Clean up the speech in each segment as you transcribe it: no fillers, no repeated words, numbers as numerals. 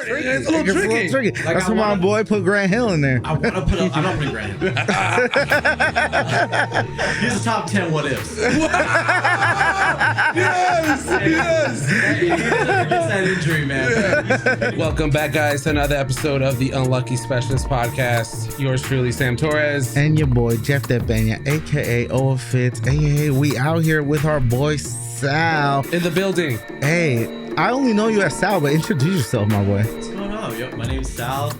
It's a little tricky. Like That's why my boy put Grant Hill in there. I want to put up. I'm not putting Grant Hill. He's a top 10 what ifs. Yes. He never gets that injury, man. Yeah. Welcome back, guys, to another episode of the Unlucky Specialist Podcast. Yours truly, Sam Torres. And your boy, Jeff Debanya, a.k.a. Oa Fitz. Hey, we out here with our boy, Sal. In the building. Hey, I only know you as Sal, but introduce yourself, my boy. What's going on? Yo, my name's Sal.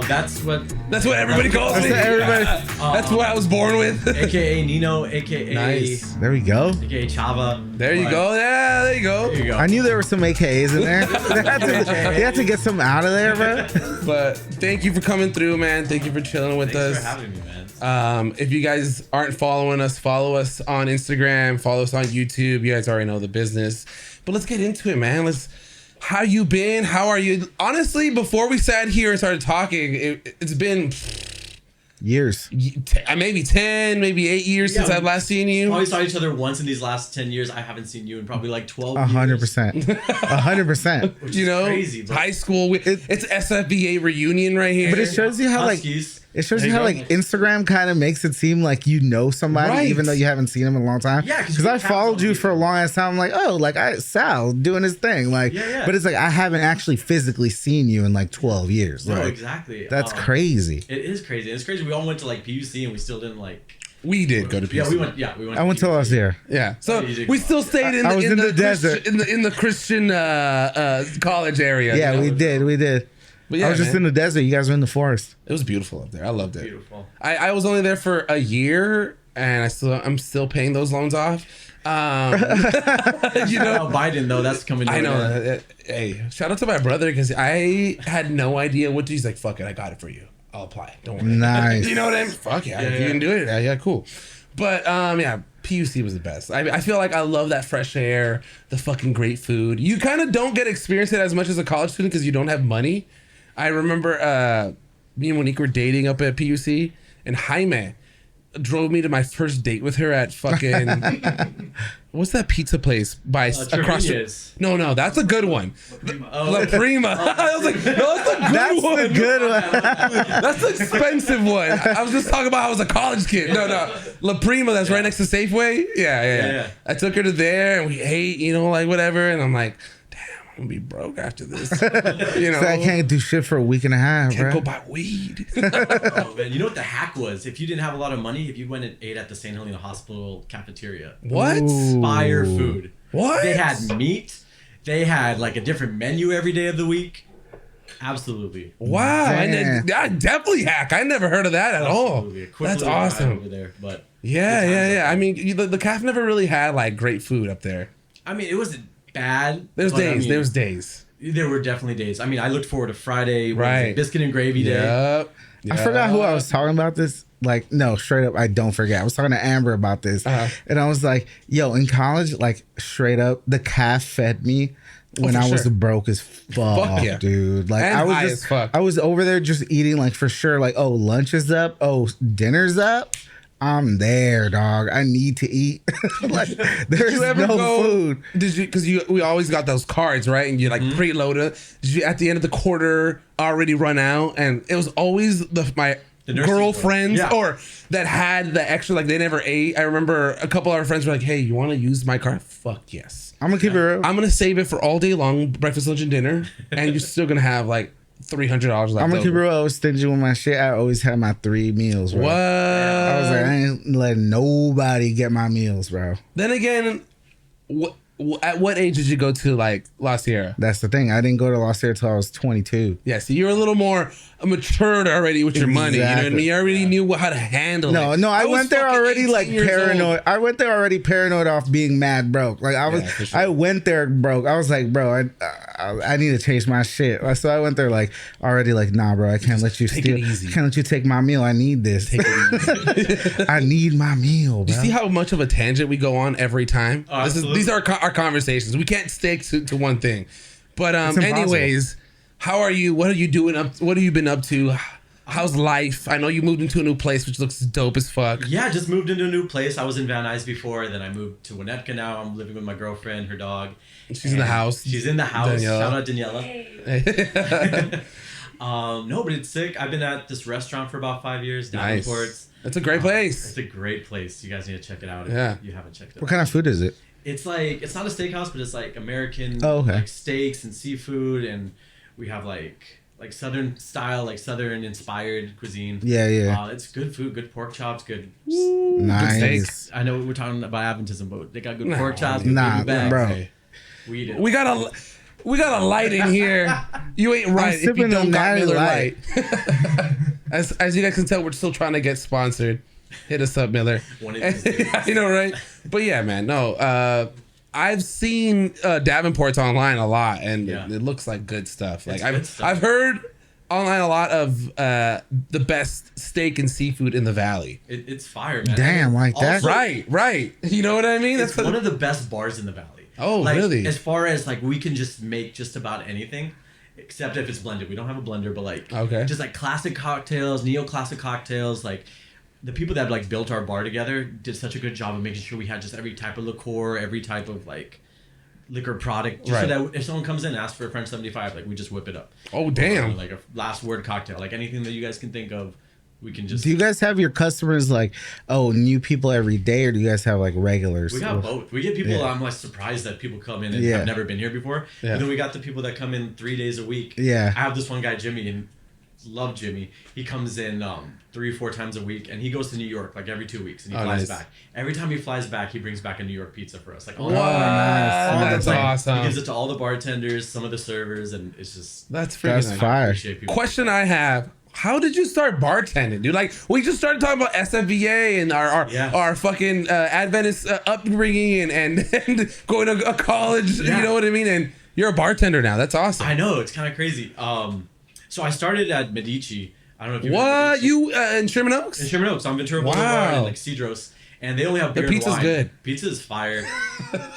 That's what everybody calls me. That's what I was born with. AKA Nino, AKA Nice. There we go. AKA Chava. There you go. Yeah, there you go. There you go. I knew there were some AKAs in there. They had to get some out of there, bro. But thank you for coming through, man. Thank you for chilling with Thanks us. for having me, man. If you guys aren't following us, follow us on Instagram, follow us on YouTube. You guys already know the business. But let's get into it, man. How you been? How are you? Honestly, before we sat here and started talking, it's been years. Maybe 10, maybe 8 years since I've last seen you. Probably saw each other once in these last 10 years. I haven't seen you in probably like 12 years. 100%. 100%. Which You is know, crazy, bro. high school. It's SFBA reunion right here. But it shows you how Huskies. It shows There you you how go. like Instagram kind of makes it seem like you know somebody Right. even though you haven't seen them in a long time. Yeah, because I followed you for a long ass time. I'm like, oh, like Sal doing his thing. Like, Yeah. but it's like I haven't actually physically seen you in like 12 years. No, Like, exactly. that's crazy. It is crazy. It's crazy. We all went to like PUC and we still didn't like. we did go to PC. Yeah, we went. Yeah, we went. I went till I was here. Yeah, so You did we go. still stayed in I was in the Christian- desert. in the Christian college area. Yeah, you know? we did. But yeah, I was just man. in the desert. You guys were in the forest. It was beautiful up there. I loved it. Beautiful. I was only there for a year, and I'm still paying those loans off. You know, Biden though, that's coming. I know. an end. Hey, shout out to my brother because I had no idea what to. He's like, "Fuck it, I got it for you. I'll apply. Don't worry." Nice. You know what I mean? Fuck yeah, if you Yeah. can do it, yeah, cool. But yeah, PUC was the best. I feel like I love that fresh air, the fucking great food. You kind of don't get to experience it as much as a college student because you don't have money. I remember me and Monique were dating up at PUC, and Jaime drove me to my first date with her at fucking what's that pizza place by across the, Trevini's. No, that's a good one. La Prima. I was like, no, that's a good That's one. the good one. That's the expensive one. I was just talking about how I was a college kid. No. La Prima, that's right next to Safeway. Yeah. I took her to there and we ate, like whatever. And I'm like, damn, I'm going to be broke after this. So I can't do shit for a week and a half, Can't bro. go buy weed. Oh, man. You know what the hack was? If you didn't have a lot of money, if you went and ate at the St. Helena Hospital cafeteria, What? Ooh. fire food. What? They had meat. They had like a different menu every day of the week. Absolutely. Wow. Damn. I definitely hack. I never heard of that at Absolutely. all. A quick That's little ride awesome. over there, but Yeah. good times up I there. mean, the calf never really had like great food up there. I mean, it wasn't bad. There's but, days. I mean, There was days. There were definitely days. I mean, I looked forward to Friday, what was it, Right. biscuit and gravy day. Yep. I forgot who I was talking about this. Like, no, straight up, I don't forget. I was talking to Amber about this. And I was like, yo, in college, like, straight up, the calf fed me when for I was sure. broke as fuck, Fuck yeah. dude. Like, And I was high just, as fuck. I was over there just eating, like, for sure, like, oh, lunch is up. Oh, dinner's up. I'm there, dog. I need to eat. Like, there's no food. Did you? Because we always got those cards, right? And you like preload it. Did you at the end of the quarter already run out? And it was always my nursing girlfriends home. Yeah. or that had the extra. Like they never ate. I remember a couple of our friends were like, "Hey, you want to use my card?" Fuck yes. I'm gonna keep it real. I'm gonna save it for all day long, breakfast, lunch, and dinner, and you're still gonna have like $300 left. I'm gonna keep it over. real. I was stingy with my shit. I always had my 3 meals, bro. What? I was like, I ain't letting nobody get my meals, bro. Then again, at what age did you go to like La Sierra? That's the thing. I didn't go to La Sierra till I was 22. Yeah, so you're a little more matured already with your money. You know what I mean? Exactly. You already knew how to handle it. No, I was went there fucking already 18 like years paranoid. old. I went there already paranoid off being mad broke. Like for sure. I went there broke. I was like, bro, I need to change my shit. So I went there like already like, nah, bro, I can't let you take steal. it easy. I can't let you take my meal. I need this. I need my meal, bro. You see how much of a tangent we go on every time? Oh, absolutely. These are our conversations. We can't stick to one thing. But impossible. anyways, how are you? What are you doing up? What have you been up to? How's life? I know you moved into a new place, which looks dope as fuck. Yeah, just moved into a new place. I was in Van Nuys before, then I moved to Winnetka now. I'm living with my girlfriend, her dog. She's in the house. She's in the house. Daniela. Shout out Daniela. No, but it's sick. I've been at this restaurant for about 5 years. Davenport's. Nice. It's a great place. It's a great place. You guys need to check it out if you haven't checked it out. What kind of food is it? It's like, it's not a steakhouse, but it's like American like steaks and seafood, and we have like Southern style, like Southern inspired cuisine. Yeah. It's good food, good pork chops, good. Nice. Good steak. I know we're talking about Adventism, but they got good pork chops. Nah, bro. Hey, we eat it. We got a light in here. You ain't right if you don't got Miller Light. As you guys can tell, we're still trying to get sponsored. Hit us up, Miller. You know, right? But yeah, man. No, I've seen Davenport's online a lot, and it looks like good stuff. Like I've heard online a lot of the best steak and seafood in the valley. It's fire, man. Damn, like that. Right. You know what I mean? It's one of the best bars in the valley. Oh, like, really? As far as like we can just make just about anything, except if it's blended. We don't have a blender, but like just like classic cocktails, neoclassic cocktails, like. The people that like built our bar together did such a good job of making sure we had just every type of liqueur, every type of like liquor product, just so that if someone comes in and asks for a French 75, like we just whip it up. Oh damn! Or, like a last word cocktail, like anything that you guys can think of, we can just. Do you guys have your customers like new people every day, or do you guys have like regulars? We got both. We get people. I'm like surprised that people come in and have never been here before. And then we got the people that come in 3 days a week. Yeah. I have this one guy, Jimmy, and love Jimmy. He comes in 3-4 times a week, and he goes to New York like every 2 weeks, and he flies back. Every time he flies back, he brings back a New York pizza for us. Like, that's awesome. He gives it to all the bartenders, some of the servers, and it's just that's fire. Question I have: how did you start bartending, dude? Like, we just started talking about SFVA and our fucking Adventist upbringing and going to a college. You know what I mean? And you're a bartender now. That's awesome. I know, it's kind of crazy. So I started at Medici. I don't know if you what you in Sherman Oaks? In Sherman Oaks, I'm Ventura Boulevard and like Cedros, and they only have beer and wine. The pizza's good. Pizza's fire.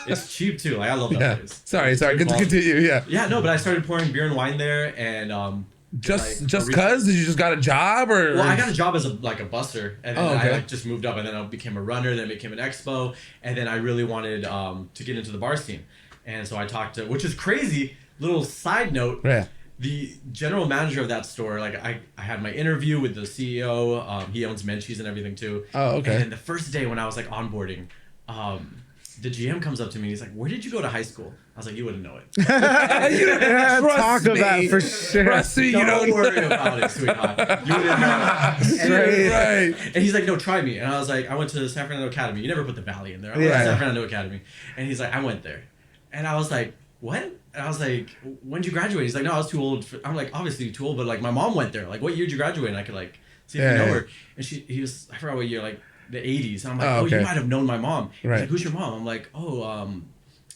It's cheap too. Like I love that place. Sorry. Good to continue. Yeah, no, but I started pouring beer and wine there, and just cause did you just got a job or? Well, I got a job as a busser, and then I just moved up, and then I became a runner, then I became an expo, and then I really wanted to get into the bar scene, and so I talked to, which is crazy. Little side note. Yeah. The general manager of that store, like I had my interview with the CEO. He owns Menchie's and everything too. Oh, okay. And the first day when I was like onboarding, the GM comes up to me and he's like, "Where did you go to high school?" I was like, "You wouldn't know it." Talk about it for sure. Trust me, you don't worry about it, sweetheart. You wouldn't know it. Right. And he's like, "No, try me." And I was like, "I went to San Fernando Academy." You never put the Valley in there. I went to San Fernando Academy. And he's like, "I went there." And I was like, "What?" And I was like, "When did you graduate?" He's like, "No, I was too old." I'm like, "Obviously too old, but like my mom went there. Like, what year did you graduate?" And I could like see if you know her. And he was, I forgot what year, like the 80s. And I'm like, you might have known my mom. He's like, "Who's your mom?" I'm like,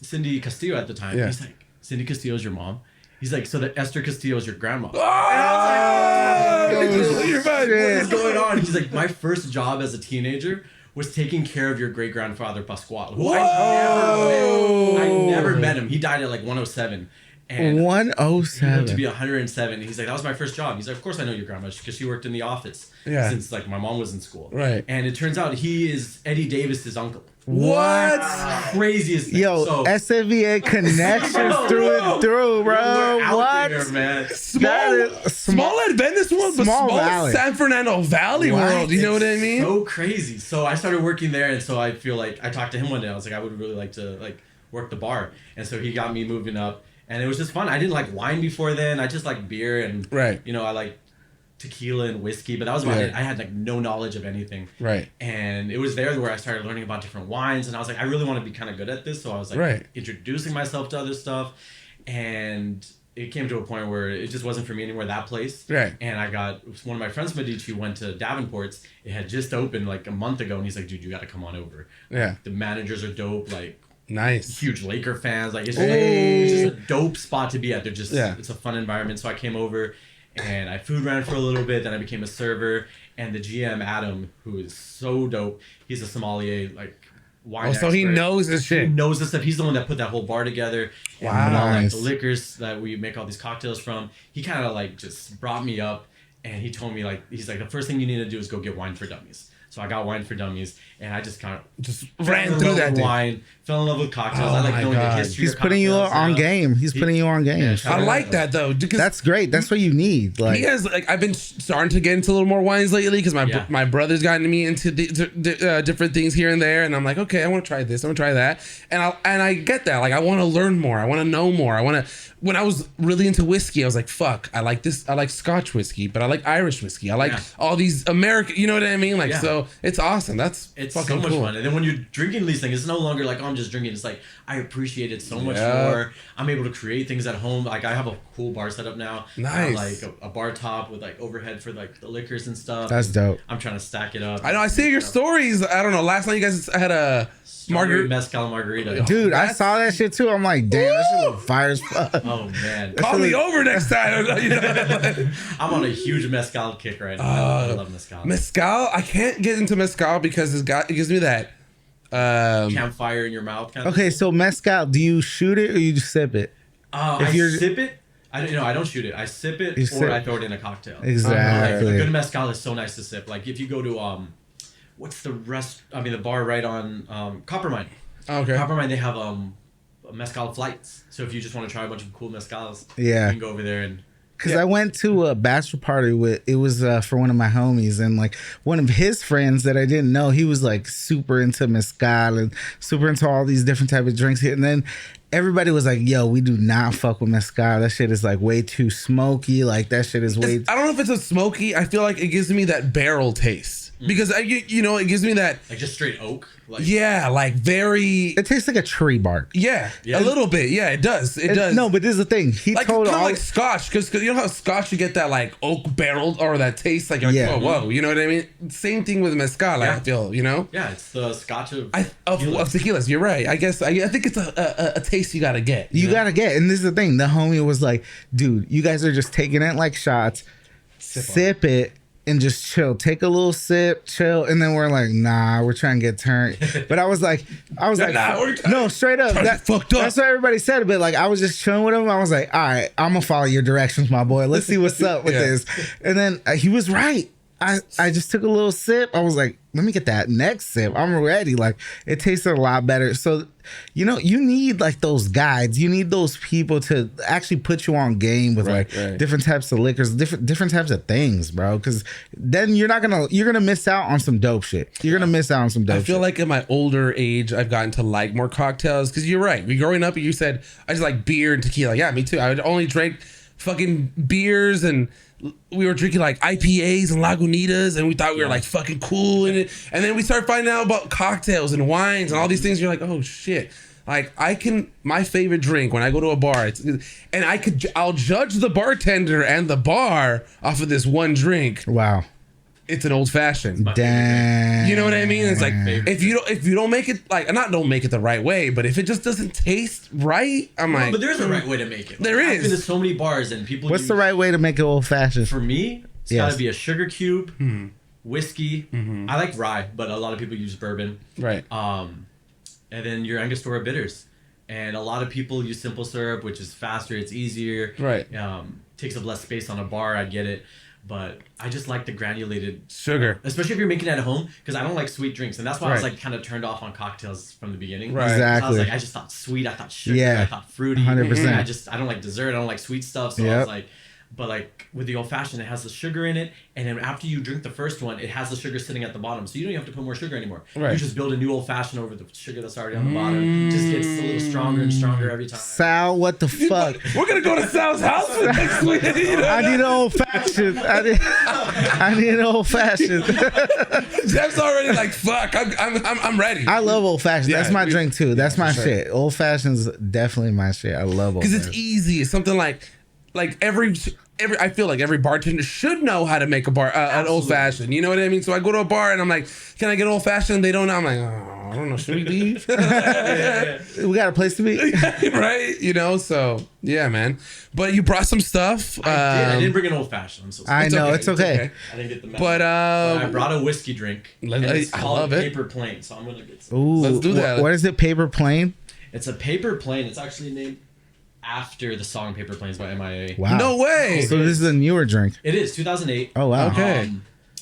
Cindy Castillo at the time. Yeah. He's like, "Cindy Castillo's your mom?" He's like, "So that Esther Castillo's your grandma." And I was like, what is going on? He's like, "My first job as a teenager was taking care of your great grandfather Pascual, who I never met him. He died at like 107. And 107. He lived to be 107. He's like, "That was my first job." He's like, "Of course I know your grandma because she worked in the office since like my mom was in school." Right. And it turns out he is Eddie Davis's uncle. What? Craziest thing. Yo, SFVA connections through and through, bro. What? There, man. Small Adventist world, but small valley. San Fernando Valley world. You know what I mean? So crazy. So I started working there, and so I feel like I talked to him one day. I was like, I would really like to like work the bar, and so he got me moving up, and it was just fun. I didn't like wine before then. I just like beer and you know, I like tequila and whiskey, but that was about it. I had like no knowledge of anything. Right. And it was there where I started learning about different wines, and I was like, I really want to be kind of good at this. So I was like introducing myself to other stuff, and it came to a point where it just wasn't for me anymore, that place. Right. And I got one of my friends, Medici, went to Davenport's. It had just opened like a month ago, and he's like, "Dude, you got to come on over." Yeah. Like, the managers are dope. Like, nice. Huge Laker fans. Like, it's just a dope spot to be at. They're just, it's a fun environment. So I came over, and I food ran for a little bit. Then I became a server. And the GM, Adam, who is so dope, he's a sommelier, like, wine expert. He knows this shit. He knows this stuff. He's the one that put that whole bar together. And put all, like, the liquors that we make all these cocktails from. He kind of, like, just brought me up. And he told me, like, he's like, the first thing you need to do is go get Wine for Dummies. So I got Wine for Dummies, and I just kind of just ran through that wine, fell in love with cocktails. I like knowing the history. He's putting you on game. He's putting you on game. Yeah, I like that though. That's great. That's what you need. Like, he has, like, I've been starting to get into a little more wines lately because my brother's gotten me into different things here and there, and I'm like, okay, I want to try this, I want to try that, and I get that. Like, I want to learn more. I want to know more. I want to. When I was really into whiskey, I was like, fuck, I like this. I like Scotch whiskey, but I like Irish whiskey. I like all these American, you know what I mean? Like, so it's awesome. It's fucking so much cool. fun. And then when you're drinking these things, it's no longer like, oh, I'm just drinking. It's like, I appreciate it so much more. I'm able to create things at home. Like, I have a cool bar set up now. Nice. Like a bar top with like overhead for like the liquors and stuff. That's dope. I'm trying to stack it up. I know. I see your stories. I don't know. Last night you guys had a margarita. Mezcal margarita. Dude, I saw that shit too. I'm like, damn, that shit look fire as fuck. Oh, man. Call me over next time. I'm on a huge mezcal kick right now. I love mezcal. Mezcal? I can't get into mezcal because it gives me that campfire in your mouth kind of Okay, thing. so mezcal, do you shoot it or you just sip it? I sip it. I don't shoot it. I sip it I throw it in a cocktail. Exactly. Like, a good mezcal is so nice to sip. Like, if you go to what's the the bar right on Coppermine. Okay. Coppermine, they have mezcal flights. So if you just want to try a bunch of cool mezcals, you can go over there and. Because I went to a bachelor party for one of my homies, and like one of his friends that I didn't know, he was like super into mezcal and super into all these different type of drinks. And then everybody was like, yo, we do not fuck with mezcal. That shit is like way too smoky. Like that shit is way. I don't know if it's a smoky. I feel like it gives me that barrel taste. Because it gives me that like just straight oak. Like, like very. It tastes like a tree bark. Yeah, a little bit. Yeah, it does. It does. No, but this is the thing. He like told kind of all like Scotch, because you know how Scotch you get that like oak barreled or that taste like, whoa, you know what I mean? Same thing with mezcal. I feel, Yeah, it's the Scotch of tequilas. You're right. I guess I think it's a taste you gotta get. You gotta get, and this is the thing. The homie was like, dude, you guys are just taking it like shots. Sip it. And just chill. Take a little sip, chill, and then we're like, nah, we're trying to get turned. But I was like, no, straight up. Fucked up. That's what everybody said. But like, I was just chilling with him. I was like, all right, I'm gonna follow your directions, my boy. Let's see what's up with this. And then he was right. I just took a little sip. I was like, let me get that next sip. I'm ready. Like, it tasted a lot better. So, you need like those guides. You need those people to actually put you on game with different types of liquors, different types of things, bro. Because then you're gonna miss out on some dope shit. You're gonna miss out on some dope shit. I feel like in my older age, I've gotten to like more cocktails. Because you're right. Growing up, you said I just like beer and tequila. Yeah, me too. I would only drink fucking beers, and we were drinking like IPAs and Lagunitas, and we thought we were like fucking cool in it. And then we started finding out about cocktails and wines and all these things. You're like, oh shit. Like my favorite drink when I go to a bar, I'll judge the bartender and the bar off of this one drink. Wow. It's an old fashioned. Damn. You know what I mean? It's like if you don't make it don't make it the right way, but if it just doesn't taste right, I'm like. But there's a right way to make it. There is. I've been to so many bars and people. What's the right way to make it old fashioned? For me, it's got to be a sugar cube, whiskey. I like rye, but a lot of people use bourbon. Right. And then your Angostura bitters, and a lot of people use simple syrup, which is faster, it's easier. Right. Takes up less space on a bar. I get it. But I just like the granulated sugar, especially if you're making it at home, because I don't like sweet drinks, and that's why I was like kind of turned off on cocktails from the beginning. Right, exactly. I was like, I just thought sweet, I thought sugar, I thought fruity. 100%. I don't like dessert, I don't like sweet stuff. So I was like, but like with the old fashioned, it has the sugar in it, and then after you drink the first one, it has the sugar sitting at the bottom, so you don't even have to put more sugar anymore. Right. You just build a new old fashioned over the sugar that's already on the bottom. It just gets a little stronger and stronger every time. Sal, what the fuck? We're gonna go to Sal's house for next week. I need an old fashioned. I need an old fashioned. Jeff's already like, fuck. I'm ready. I love old fashioned. That's my drink too. That's my shit. Old fashioned's definitely my shit. I love old fashioned. Because it's easy. It's something like every I feel like every bartender should know how to make an old fashioned. You know what I mean? So I go to a bar and I'm like, can I get old fashioned? They don't know. I'm like, oh, I don't know. Should we leave? We got a place to be. Right? So yeah, man. But you brought some stuff. I didn't bring an old fashioned. I'm so sorry. It's okay. I didn't get the memo. But I brought a whiskey drink. It's called Paper Plane. So I'm going to get some. Ooh, let's do that. What is it? Paper Plane? It's a Paper Plane. It's actually named after the song Paper Planes by MIA. Wow. No way. So this is a newer drink. It is 2008. Oh wow. Okay.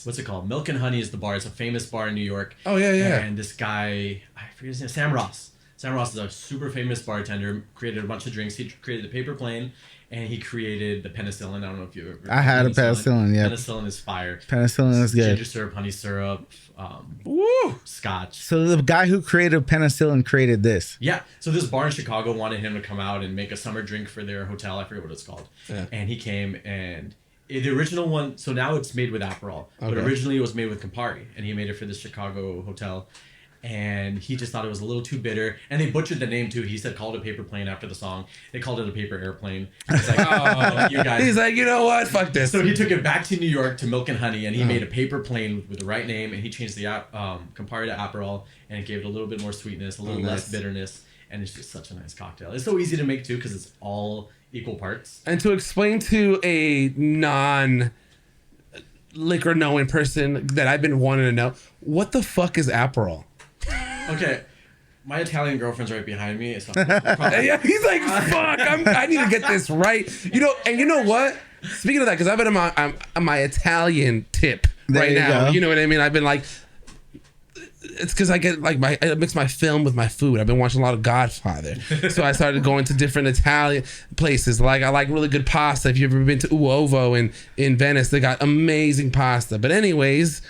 What's it called? Milk and Honey is the bar. It's a famous bar in New York. Oh yeah, yeah. And this guy, I forget his name, Sam Ross. Sam Ross is a super famous bartender. Created a bunch of drinks. He created the Paper Plane, and he created the penicillin. I don't know if you ever. I had a penicillin. Yeah. Penicillin is fire. Penicillin is good. Ginger syrup, honey syrup, Woo. scotch. So the guy who created penicillin created this. Yeah. So this bar in Chicago wanted him to come out and make a summer drink for their hotel. I forget what it's called. Yeah. And he came and the original one. So now it's made with Aperol, but Okay. originally it was made with Campari, and he made it for the Chicago hotel. And he just thought it was a little too bitter, and they butchered the name too. He said called it Paper Plane after the song. They called it a paper airplane. He's like, oh, you guys. He's like, you know what? Fuck this. So he took it back to New York to Milk and Honey, and he made a paper plane with the right name, and he changed the Campari to Aperol, and it gave it a little bit more sweetness, a little less bitterness, and it's just such a nice cocktail. It's so easy to make too because it's all equal parts. And to explain to a non-liquor knowing person that I've been wanting to know, what the fuck is Aperol? Okay, my Italian girlfriend's right behind me. So Yeah, he's like, fuck, I need to get this right. You know, and you know what? Speaking of that, because I've been on my Italian tip There right you now. go. You know what I mean? I've been like, it's because I get like I mix my film with my food. I've been watching a lot of Godfather, so I started going to different Italian places. Like I like really good pasta. If you've ever been to Uovo in Venice, they got amazing pasta. But anyways,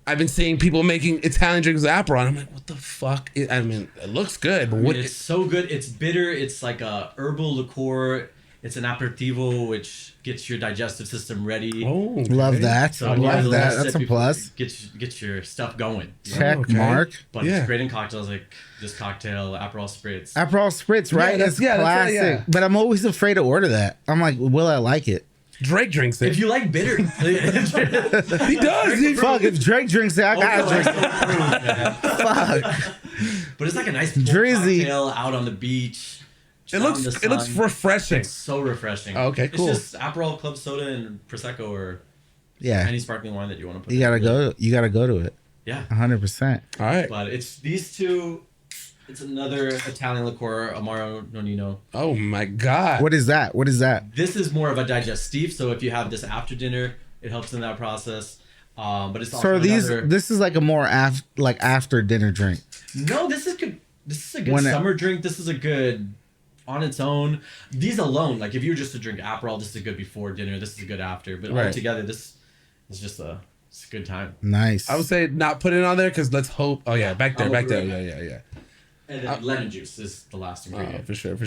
I've been seeing people making Italian drinks with Aperol, and I'm like, what the fuck? I mean, it looks good, but what? it's so good. It's bitter. It's like a herbal liqueur. It's an aperitivo, which gets your digestive system ready. Oh, okay. Love that. So I you have love a that. little That's sip a plus. Get your stuff going. Check Okay. mark. But Yeah. it's great in cocktails like this cocktail, Aperol Spritz. Aperol Spritz, right? that's- It's yeah, that's classic. right, yeah. But I'm always afraid to order that. I'm like, will I like it? Drake drinks it. If you like bitter, He does. Fuck, if Drake drinks it, I gotta drink it. Fuck. But it's like a nice cool Drizzy. cocktail out on the beach. It out looks in the it looks sun. refreshing. It's so refreshing. Oh, okay, cool. It's just Aperol, club soda, and prosecco, or Yeah. any sparkling wine that you want to put. You gotta go. You gotta go to it. Yeah, 100%. All right. but it's these two. It's another Italian liqueur, Amaro Nonino. Oh my god. What is that? What is that? This is more of a digestif, so if you have this after dinner, it helps in that process. But it's also So these, another... this is like a more after dinner drink. No, this is good. This is a good When summer drink. This is a good on its own. These alone, like if you were just to drink Aperol, this is a good before dinner. This is a good after. But Right. all together, this is just it's a good time. Nice. I would say not put it on there because let's hope. Oh yeah, back there, I'll back there. agree. Yeah. And then lemon juice is the last Oh, ingredient. for sure.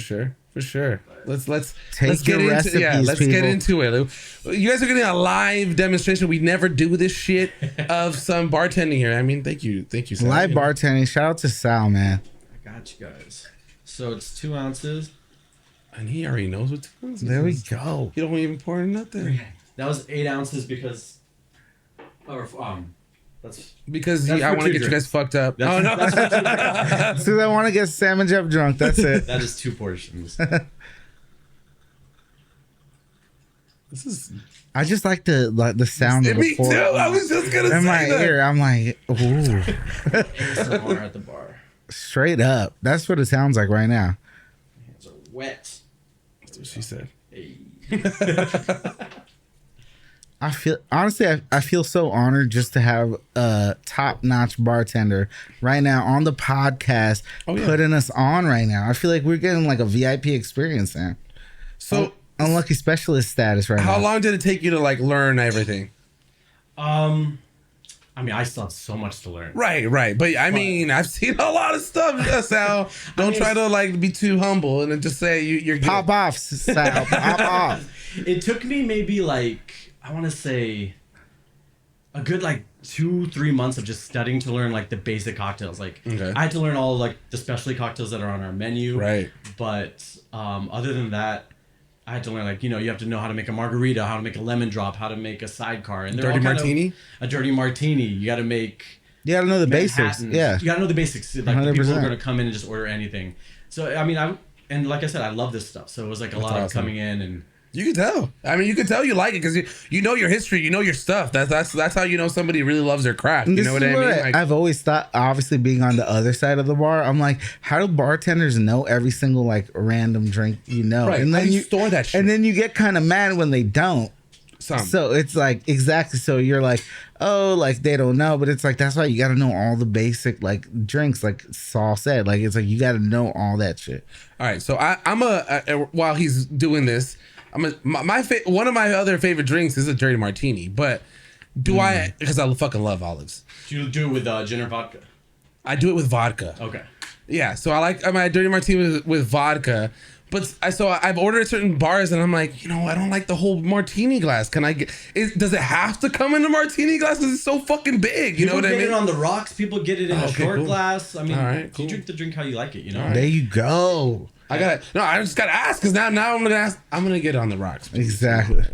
Let's Take get your into recipes, let's get people. into it. You guys are getting a live demonstration. We never do this shit of some bartending here. I mean, thank you, Sal. Live bartending. Shout out to Sal, man. I got you guys. So it's 2 ounces. And he already knows what to do. There we go. You don't even pour in nothing That was 8 ounces because, that's because That's I for want to two get you guys fucked up. That's- Oh no. that's So I want to get Sam and Jeff drunk. That's it. that is 2 portions. This is I just like the sound of me the too. pour I was just gonna in say my that. ear. I'm like, ooh, ASMR at the bar. straight up. That's what it sounds like right now. Hands are wet. That's what she said. Hey. I feel honestly, I feel so honored just to have a top-notch bartender right now on the podcast, Oh, yeah. putting us on right now. I feel like we're getting like a VIP experience, man. So, Unlucky specialist status right now. how long did it take you to like learn everything? I mean, I still have so much to learn. Right. But I mean, I've seen a lot of stuff, Sal. Don't try to like be too humble and then just say you're good. Pop off, Sal. Pop off. It took me maybe like, I want to say a good like 2-3 months of just studying to learn like the basic cocktails. Like Okay. I had to learn all like the specialty cocktails that are on our menu. Right. But other than that, I had to learn like, you have to know how to make a margarita, how to make a lemon drop, how to make a sidecar. And they're Dirty all kind martini? a dirty martini. You got to make You gotta know the basics. Manhattans. Yeah. You gotta know the basics. Like the people 100%. are gonna come in and just order anything. So I mean, and like I said, I love this stuff. So it was like a lot of awesome. coming in and You can tell. I mean, you can tell you like it because you know your history, you know your stuff. That's how you know somebody really loves their craft. You know what I mean? Like, I've always thought, obviously being on the other side of the bar, I'm like, how do bartenders know every single like random drink you know? right. And then you store that shit. and then you get kind of mad when they don't. So it's like, exactly. So you're like, oh, like they don't know, but it's like, that's why you got to know all the basic like drinks, like Saul said, like it's like you got to know all that shit. All right, so I'm while he's doing this, one of my other favorite drinks is a dirty martini, but I, because I fucking love olives. Do you do it with gin or vodka? I do it with vodka. Okay. Yeah, so I like my dirty martini with vodka. But I've ordered certain bars and I'm like, I don't like the whole martini glass. Can I get? Does it have to come in a martini glass? Because it's so fucking big. You know what I mean? People get it on the rocks. People get it in a short glass. I mean, all right, cool. You drink the drink how you like it. Right. There you go. I just gotta ask because now I'm gonna ask. I'm gonna get it on the rocks. Please. Exactly.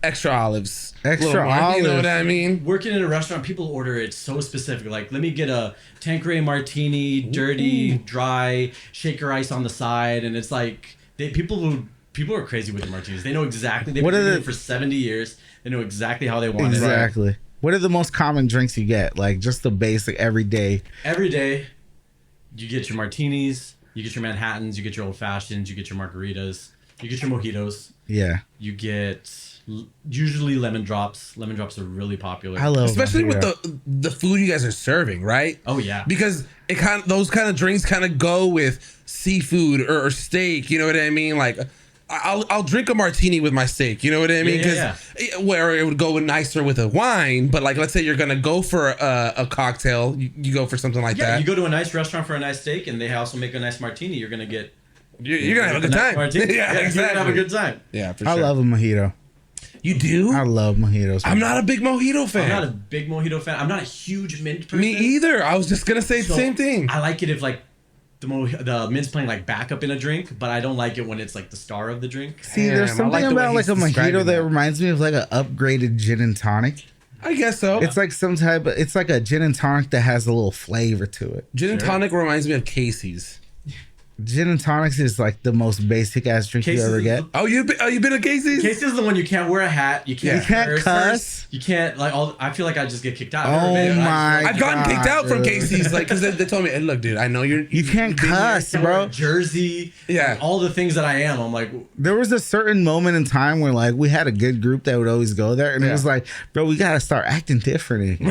Extra olives. Extra olives. You know what I mean? Working in a restaurant, people order it so specific. Like, let me get a Tanqueray martini, dirty, dry, shaker ice on the side, and it's like. People are crazy with the martinis. They know exactly. They've been doing it for 70 years. They know exactly how they want it. Exactly. What are the most common drinks you get? Like just the basic everyday. Every day, you get your martinis, you get your Manhattans, you get your old fashions, you get your margaritas, you get your mojitos. Yeah. You get usually lemon drops. Lemon drops are really popular. I love, especially with the food you guys are serving, right? Oh yeah. Because those kind of drinks kind of go with seafood or steak. You know what I mean? Like, I'll drink a martini with my steak. You know what I mean? Because where it would go nicer with a wine, but like, let's say you're gonna go for a cocktail, you go for something like that. You go to a nice restaurant for a nice steak, and they also make a nice martini. You're gonna get. You're gonna have a good time. Yeah, exactly. You're gonna have a good time. Yeah, for sure. I love a mojito. You do? I love mojitos. I'm not a big mojito fan. I'm not a big mojito fan. I'm not a huge mint person. Me either. I was just gonna say the same thing. I like it if like the mint's playing like backup in a drink, but I don't like it when it's like the star of the drink. See, there's something about like a mojito that reminds me of like an upgraded gin and tonic. I guess so. It's like it's like a gin and tonic that has a little flavor to it. Gin and tonic reminds me of Casey's. Gin and tonics is like the most basic ass drink you ever get. Oh, you been at Casey's? Casey's is the one you can't wear a hat. You can't cuss. You can't like all. I feel like I just get kicked out. I've gotten kicked out from Casey's like because they told me, hey, look, dude, I know you can't cuss, bro. Jersey, all the things that I am. I'm like, there was a certain moment in time where like we had a good group that would always go there, and it was like, bro, we gotta start acting different. we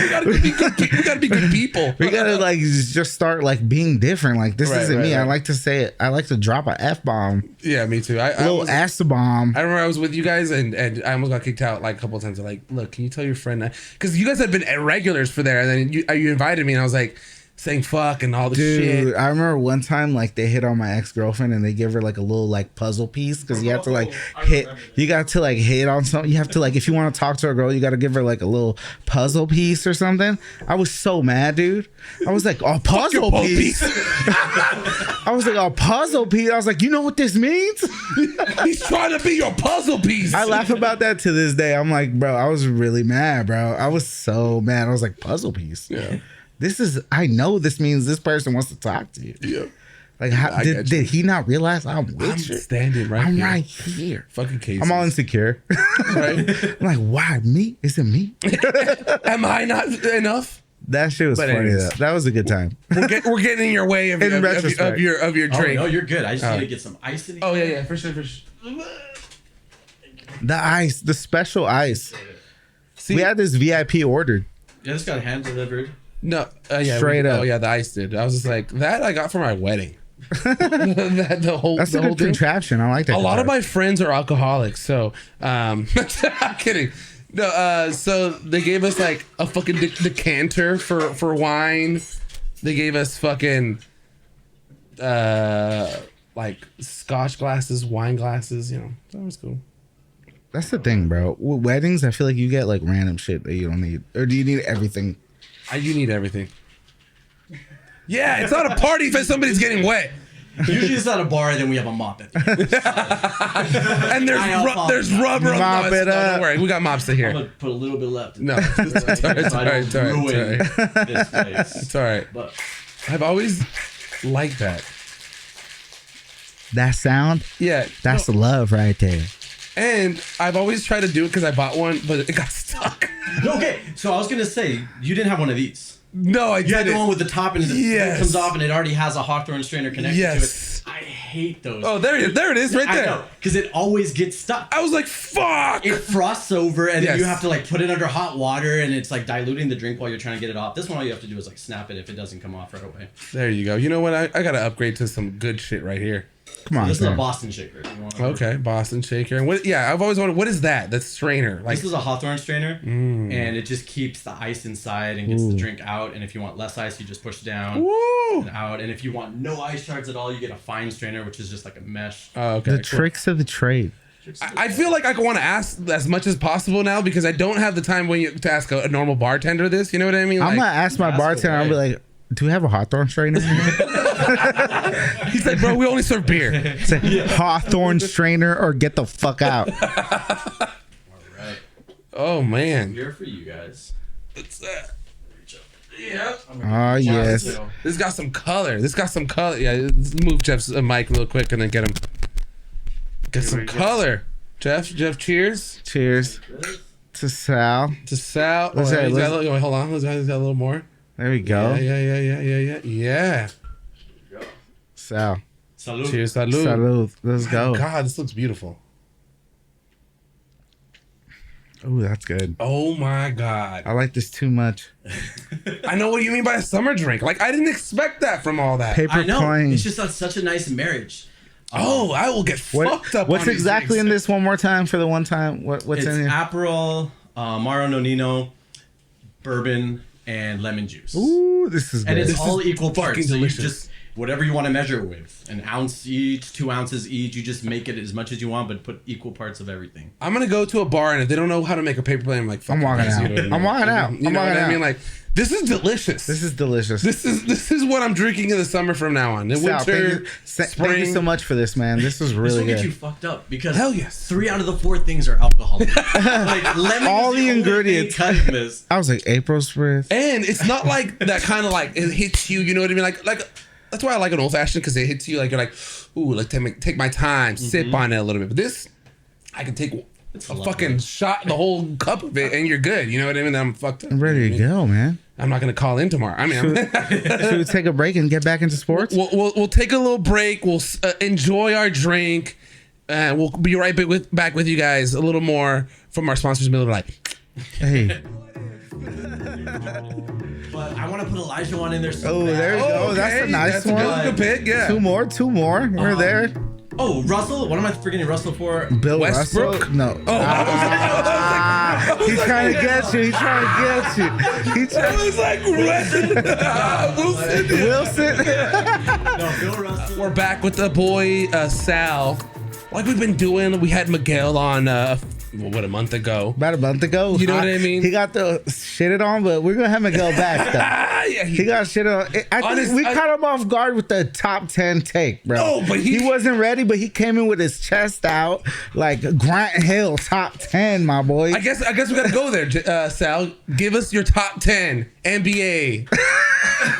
gotta be good people. We gotta like just start like being different. Like this isn't me. I like to say it. I like to drop an F-bomb. Yeah, me too. A little ass bomb. I remember I was with you guys and I almost got kicked out like a couple of times. I'm like, look, can you tell your friend that? Because you guys had been regulars for there, and then you invited me, and I was like saying fuck and all the shit. Dude, I remember one time like they hit on my ex-girlfriend and they give her like a little like puzzle piece because you have to like hit on something. You have to like, if you want to talk to a girl, you got to give her like a little puzzle piece or something. I was so mad, dude. I was like, oh, puzzle piece. I was like, oh, puzzle piece. I was like, you know what this means? He's trying to be your puzzle piece. I laugh about that to this day. I'm like, bro, I was really mad, bro. I was so mad. I was like, puzzle piece. Yeah. I know this means this person wants to talk to you. Yeah. Like, how, did he not realize I'm with you? Standing right here. I'm right here. Fucking Casey. I'm all insecure. Right? I'm like, why me? Is it me? Am I not enough? That shit was funny though. That was a good time. We're getting in your way of your drink. Oh, no, you're good. I just need to get some ice in here. Oh yeah, for sure. The ice, the special ice. See, we had this VIP ordered. Yeah, this got hand delivered. No, straight up. Oh yeah, the ice did. I was just like, that I got for my wedding. That's a good contraption. I like that. A lot of my friends are alcoholics, so I'm kidding. No, so they gave us like a fucking decanter for wine. They gave us fucking like scotch glasses, wine glasses. You know, that was cool. That's the thing, bro. With weddings, I feel like you get like random shit that you don't need, or do you need everything? You need everything. Yeah, it's not a party if somebody's getting wet. Usually it's not a bar, then we have a mop it. And there's rubber on the mop it up. Don't worry, we got mops to here. I'm gonna put a little bit left. No, it's all right. This place. It's all right. But I've always liked that. That sound, Yeah. that's the love right there. And I've always tried to do it because I bought one, but it got stuck. Okay, so I was gonna say you didn't have one of these. No, I You had didn't. the one with the top and it comes off and it already has a hawthorne strainer connected to it. I hate those. Oh, there it is, right there. I know, because it always gets stuck. I was like, fuck. It frosts over and then Yes. you have to like put it under hot water and it's like diluting the drink while you're trying to get it off. This one all you have to do is like snap it if it doesn't come off right away. There you go. You know what? I got to upgrade to some good shit right here. Come on, This is a man. Boston shaker. Okay, Boston shaker. And what? Yeah, I've always wondered, what is that? That's strainer. Like, This is a hawthorne strainer and it just keeps the ice inside and gets the drink out. And if you want less ice, you just push it down woo. and out. And if you want no ice shards at all, you get a fine strainer, which is just like a mesh. Oh, okay. The cool. tricks of the trade. I feel like I want to ask as much as possible now because I don't have the time to ask a normal bartender this. You know what I mean? I'm Like, gonna ask my ask bartender. I'll be away. like, "Do we have a hawthorne strainer?" he's like, bro, we only serve beer. It's like, Hawthorne strainer or get the fuck out. All right. Oh man. Here for you guys. What's that? Yeah. Oh yes. This got some color. Yeah, let's move Jeff's mic real quick and then get him. Get some color. Jeff, cheers. Cheers to Sal. To Sal. Let's say- He's got a let's- little- wait, hold on. He's got a little more. There we go. Yeah. Sal. Salud. Cheers, salud. Salud. Let's go. God, this looks beautiful. Oh, that's good. Oh my God. I like this too much. I know what you mean by a summer drink. Like, I didn't expect that from all that. Paper I know. plane. It's just such a nice marriage. Oh, I will get fucked up. What's on these exactly in drinks. this one more time for the one time? What's It's in here? Aperol, Maro Nonino, bourbon, and lemon juice. Ooh, this is good. And it's This all is equal fucking parts. So you delicious. just whatever you want to measure it with, an ounce each, 2 ounces each. You just make it as much as you want, but put equal parts of everything. I'm gonna go to a bar and if they don't know how to make a paper plane, I'm like, fuck I'm walking this, out. you know what I mean? I'm walking out. You I'm know walking what I out. mean? Like, this is delicious. This is delicious. This is what I'm drinking in the summer from now on. In Sal, winter, thank spring. you so much for this, man. This was This really will get you good. fucked up because Hell yes. 3 out of the 4 things are alcohol. Like lemon All is the only ingredients. thing cutting this. I was like, April Spritz. And it's not like that kind of like it hits you. You know what I mean? Like that's why I like an old fashioned because it hits you like you're like, ooh, like take my time, sip on it a little bit. But this, I can take It's a lovely. fucking shot, the whole cup of it, and you're good. You know what I mean? Then I'm fucked up. I'm ready to go, man. I'm not gonna call in tomorrow. I mean, Should we take a break and get back into sports? we'll take a little break. We'll enjoy our drink. We'll be right back with you guys a little more from our sponsors, Miller Lite. Hey. But I want to put Elijah one in there. So Oh, there you bad. go. That's a nice one. That's a good pick. Yeah. Two more. We're there. Oh, Russell. What am I forgetting Russell for? Bill Westbrook? Russell? No. I He's trying to get you. He's trying to get you. He's trying was like, Wilson. Wilson. No, Bill Russell. We're back with the boy Sal. Like we've been doing, we had Miguel on a month ago. About a month ago. You know what I mean? He got the shitted on, but we're gonna have Miguel back though. Yeah, He got shit on. I think we caught him off guard with the top 10 take, bro. No, but he wasn't ready, but he came in with his chest out like Grant Hill, top 10, my boy. I guess we gotta go there, Sal. Give us your top 10 NBA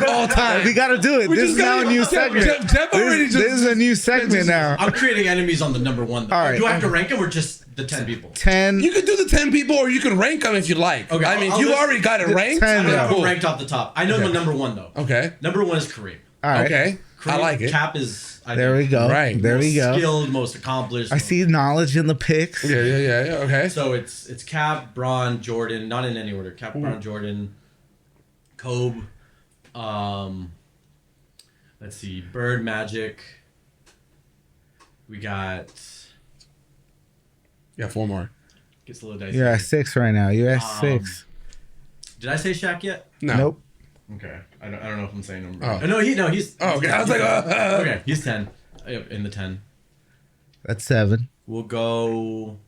all time. We gotta do it. We This is just now a gotta- new Jeff segment. already This is a new segment now. I'm creating enemies on the number one. Though. All right. Do I have to rank them or just the 10 people? 10. You could do the 10 people, or you can rank them if you like. Okay, I mean, I'll you list already got it the ranked. 10 I don't have Cool. them ranked off the top. I know the number one though. Okay. Number one is Kareem. All right. Okay. I Kareem, like it. Cap is There we go. Right. There we go. Skilled, most accomplished. I see knowledge in the picks. Yeah. Okay. So it's Cap, Braun, Jordan, not in any order. Cap, Braun, Jordan, Kobe. Let's see, Bird, Magic. We got. Yeah, 4 more. Gets a little dicey. You're at 6 right now. You're at 6. Did I say Shaq yet? No. Nope. Okay, I don't know if I'm saying number. Oh. He's. Oh, okay. I was he's like, 10. Okay, he's 10. Yep, in the 10. That's 7. We'll go.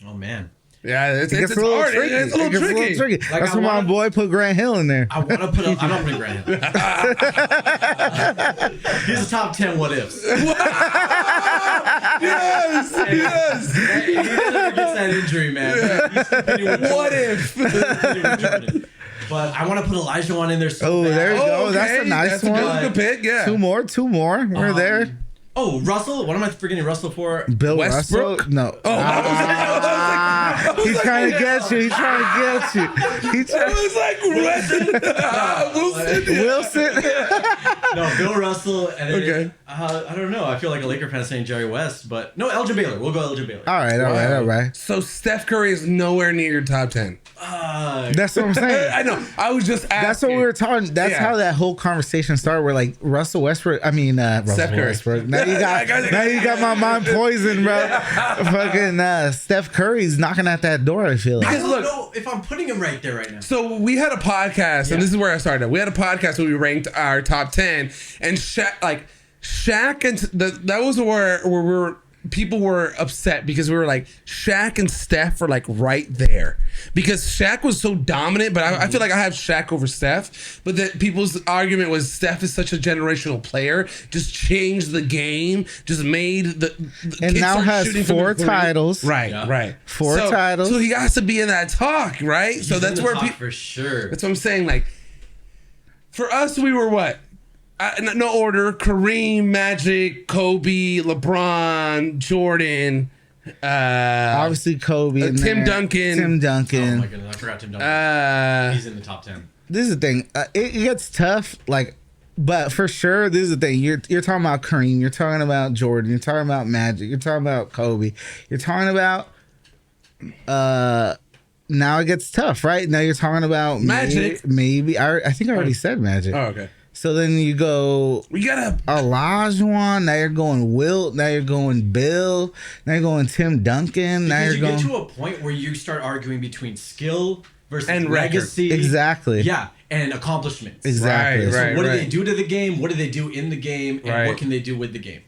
Oh man, Yeah, it's It gets a little hard. tricky. It's a little tricky. Like, That's I why my wanna- boy put Grant Hill in there. I want to put. I'm not putting Grant Hill. He's a top 10 what ifs. Yes. He never gets that injury, man. He's competing with What Jordan. if? He's competing with Jordan. But I want to put Elijah one in there. So Oh, bad. there you go. Okay, That's a nice that's one. That's a good pick. Yeah. 2 more. We're there. Oh, Russell. What am I forgetting Russell for? Bill Westbrook? Russell? No. Oh, I was He's trying to get you. He's trying to get you. Wilson. No, Bill Russell. And then, Okay. I don't know. I feel like a Laker fan saying Jerry West, but no, Elgin Baylor. We'll go Elgin Baylor. All right. So Steph Curry is nowhere near your top 10. That's what I'm saying. I know. I was just asking. That's what we were talking. That's how that whole conversation started. Where like Russell Westbrook. I mean, Steph Curry. Westbrook. Now you got my mind poisoned, bro. Fucking Steph Curry's knocking at that door. I feel like. I don't know if I'm putting him right there right now. So we had a podcast, and this is where I started. We had a podcast where we ranked our top 10, and Shaq and that was where we were. People were upset because we were like Shaq and Steph were like right there because Shaq was so dominant, but I feel like I have Shaq over Steph. But that people's argument was Steph is such a generational player, just changed the game, just made the and now has 4 titles. Right. 4 titles. So he has to be in that talk, right? He's so that's where people for sure. That's what I'm saying. Like for us, we were what? No order: Kareem, Magic, Kobe, LeBron, Jordan, obviously Kobe, Tim Duncan. Oh my goodness, I forgot Tim Duncan. He's in the top 10. This is the thing. It gets tough. Like, but for sure, this is the thing. You're talking about Kareem. You're talking about Jordan. You're talking about Magic. You're talking about Kobe. You're talking about. Now it gets tough, right? Now you're talking about Magic. Maybe I think I already said Magic. Oh, okay. So then you go. We gotta Olajuwon. Now you're going Wilt. Now you're going Bill. Now you're going Tim Duncan. Now Because you're you going. get to a point where you start arguing between skill versus And legacy. Exactly. Yeah, and accomplishments. Exactly. Right. So what do they do to the game? What do they do in the game? And Right. what can they do with the game?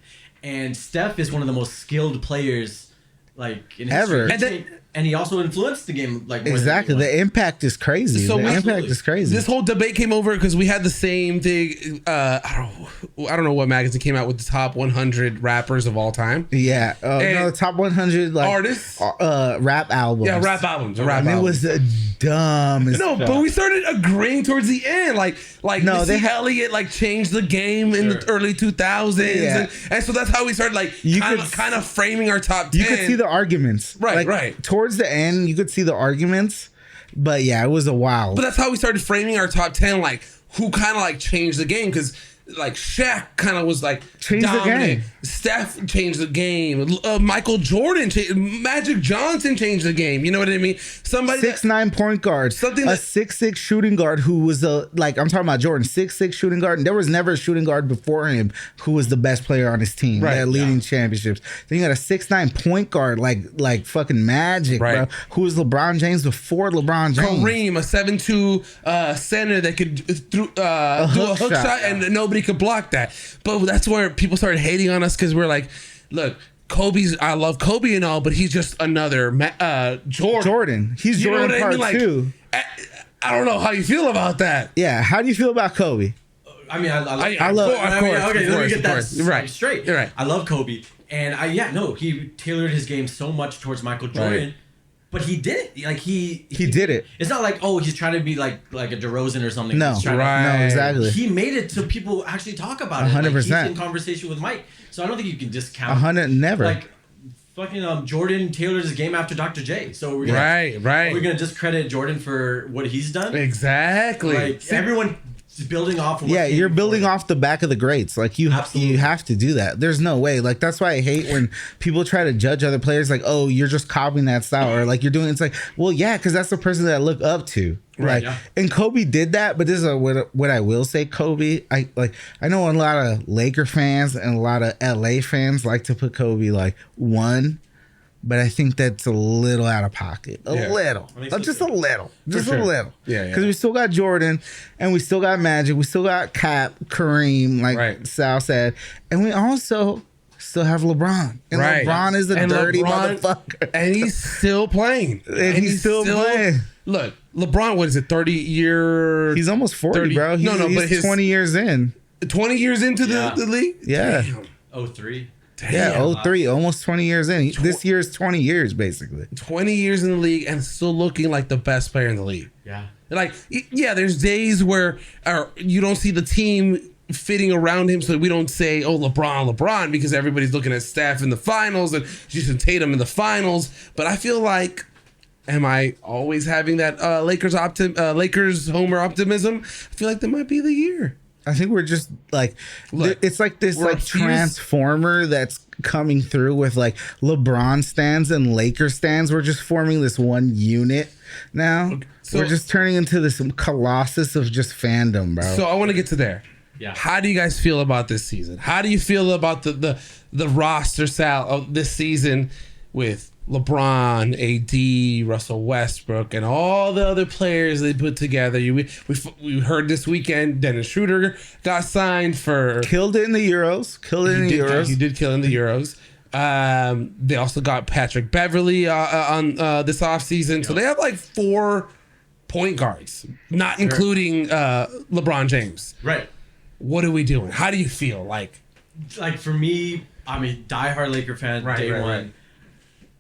And Steph is one of the most skilled players, like in Ever. history. And he also influenced the game like more Exactly. than anyone. The impact is crazy. So the we- impact is crazy. This whole debate came over because we had the same thing. I don't know what magazine came out with the top 100 rappers of all time. Yeah. No, top 100 like artists. Rap albums. Yeah, rap albums. And it was dumb as No, fuck. but we started agreeing towards the end. Like No, Missy they Elliott like changed the game in the early 2000s, Yeah. and so that's how we started like You kind of framing our top 10. You could see the arguments. Right, Like, right. Towards the end, you could see the arguments. But yeah, it was a wild. But that's how we started framing our top 10. Like who kind of like changed the game because. Like Shaq kind of was like Changed the dominant. game. Steph changed the game. Michael Jordan, Magic Johnson changed the game. You know what I mean? Somebody 6'9" point guard, Something a that- 6'6" shooting guard who was I'm talking about Jordan, 6'6" shooting guard. And there was never a shooting guard before him who was the best player on his team, Right, that leading championships. Then you got a 6'9" point guard like fucking Magic, Right. bro, who was LeBron James before LeBron James. Kareem, a 7'2" center that could do a hook shot and nobody could block that. But that's where people started hating on us because we're like, look, I love Kobe and all, but he's just another Jordan. He's You know Jordan what I part mean? Like, 2. I don't know how you feel about that. Yeah, how do you feel about Kobe? I mean, I love- Of course, okay, let me get of that course. You're right. straight. You're right. I love Kobe, and he tailored his game so much towards Michael Jordan, Right. but he did it. Like he did it. It's not like he's trying to be like a DeRozan or something. No, He's trying no, exactly. He made it so people actually talk about it. 100%. Like, he's in conversation with Mike, so I don't think you can discount 100, never. Like fucking Jordan tailored his game after Dr. J. So we're gonna, Right. Are we gonna discredit Jordan for what he's done? Exactly. Like everyone is building off. Of what Yeah, came you're before building him. off the back of the greats. Like you Absolutely. have to do that. There's no way. Like that's why I hate when people try to judge other players. Like, oh, you're just copying that style, or like you're doing. It's like, well, yeah, because that's the person that I look up to. Right, Like, yeah. and Kobe did that. But this is what I will say. Kobe, I know a lot of Laker fans and a lot of LA fans like to put Kobe like 1. But I think that's a little out of pocket. A little. I think so Just too. a little. Just sure. a little. Yeah. Because we still got Jordan and we still got Magic. We still got Cap, Kareem, like Right. Sal said. And we also still have LeBron. And Right. LeBron is a And dirty LeBron- motherfucker. And he's still playing. And he's still playing. Look, LeBron, what is it, 30-year? He's almost 40, 30 bro. He's, but he's his 20 years in. 20 years into Yeah. the league? Yeah. Damn. 03. Yeah, 03, almost 20 years in. This year's 20 years, basically. 20 years in the league and still looking like the best player in the league. Yeah. Like, yeah, there's days where you don't see the team fitting around him so we don't say, oh, LeBron, because everybody's looking at Steph in the finals and Jason Tatum in the finals. But I feel like, am I always having that Lakers homer optimism? I feel like that might be the year. I think we're just like, Look, it's like this like transformer that's coming through with like LeBron stands and Lakers stands. We're just forming this one unit now. Okay, so we're just turning into this colossus of just fandom, bro. So I want to get to there. Yeah. How do you guys feel about this season? How do you feel about the roster of this season with LeBron, AD, Russell Westbrook, and all the other players they put together? We heard this weekend Dennis Schroeder got signed for... Killed it in the Euros. He did kill in the Euros. They also got Patrick Beverly on this offseason. So they have like 4 point guards, not including LeBron James. Right. What are we doing? How do you feel? Like for me, I'm a diehard Laker fan, day one. Right.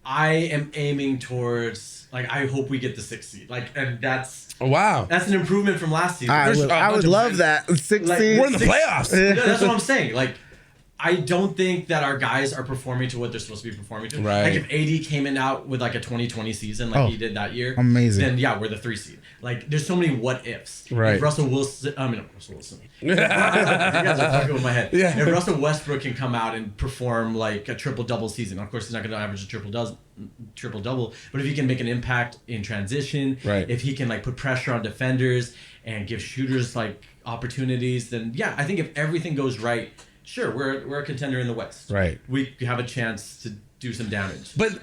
I am aiming towards, like, I hope we get the 6th seed. Like, and that's an improvement from last season. I would love that. 6th seed. We're in the playoffs. That's what I'm saying. Like, I don't think that our guys are performing to what they're supposed to be performing to. Right. Like, if AD came in out with like a 2020 season like he did that year, amazing. Then yeah, we're the 3 seed. Like, there's so many what ifs. Right. If Russell Wilson. You guys are fucking with my head. Yeah. If Russell Westbrook can come out and perform like a triple-double season, of course he's not going to average a triple-double, but if he can make an impact in transition, right. If he can like put pressure on defenders and give shooters like opportunities, then yeah, I think if everything goes right, sure, we're a contender in the West. Right. We have a chance to do some damage. But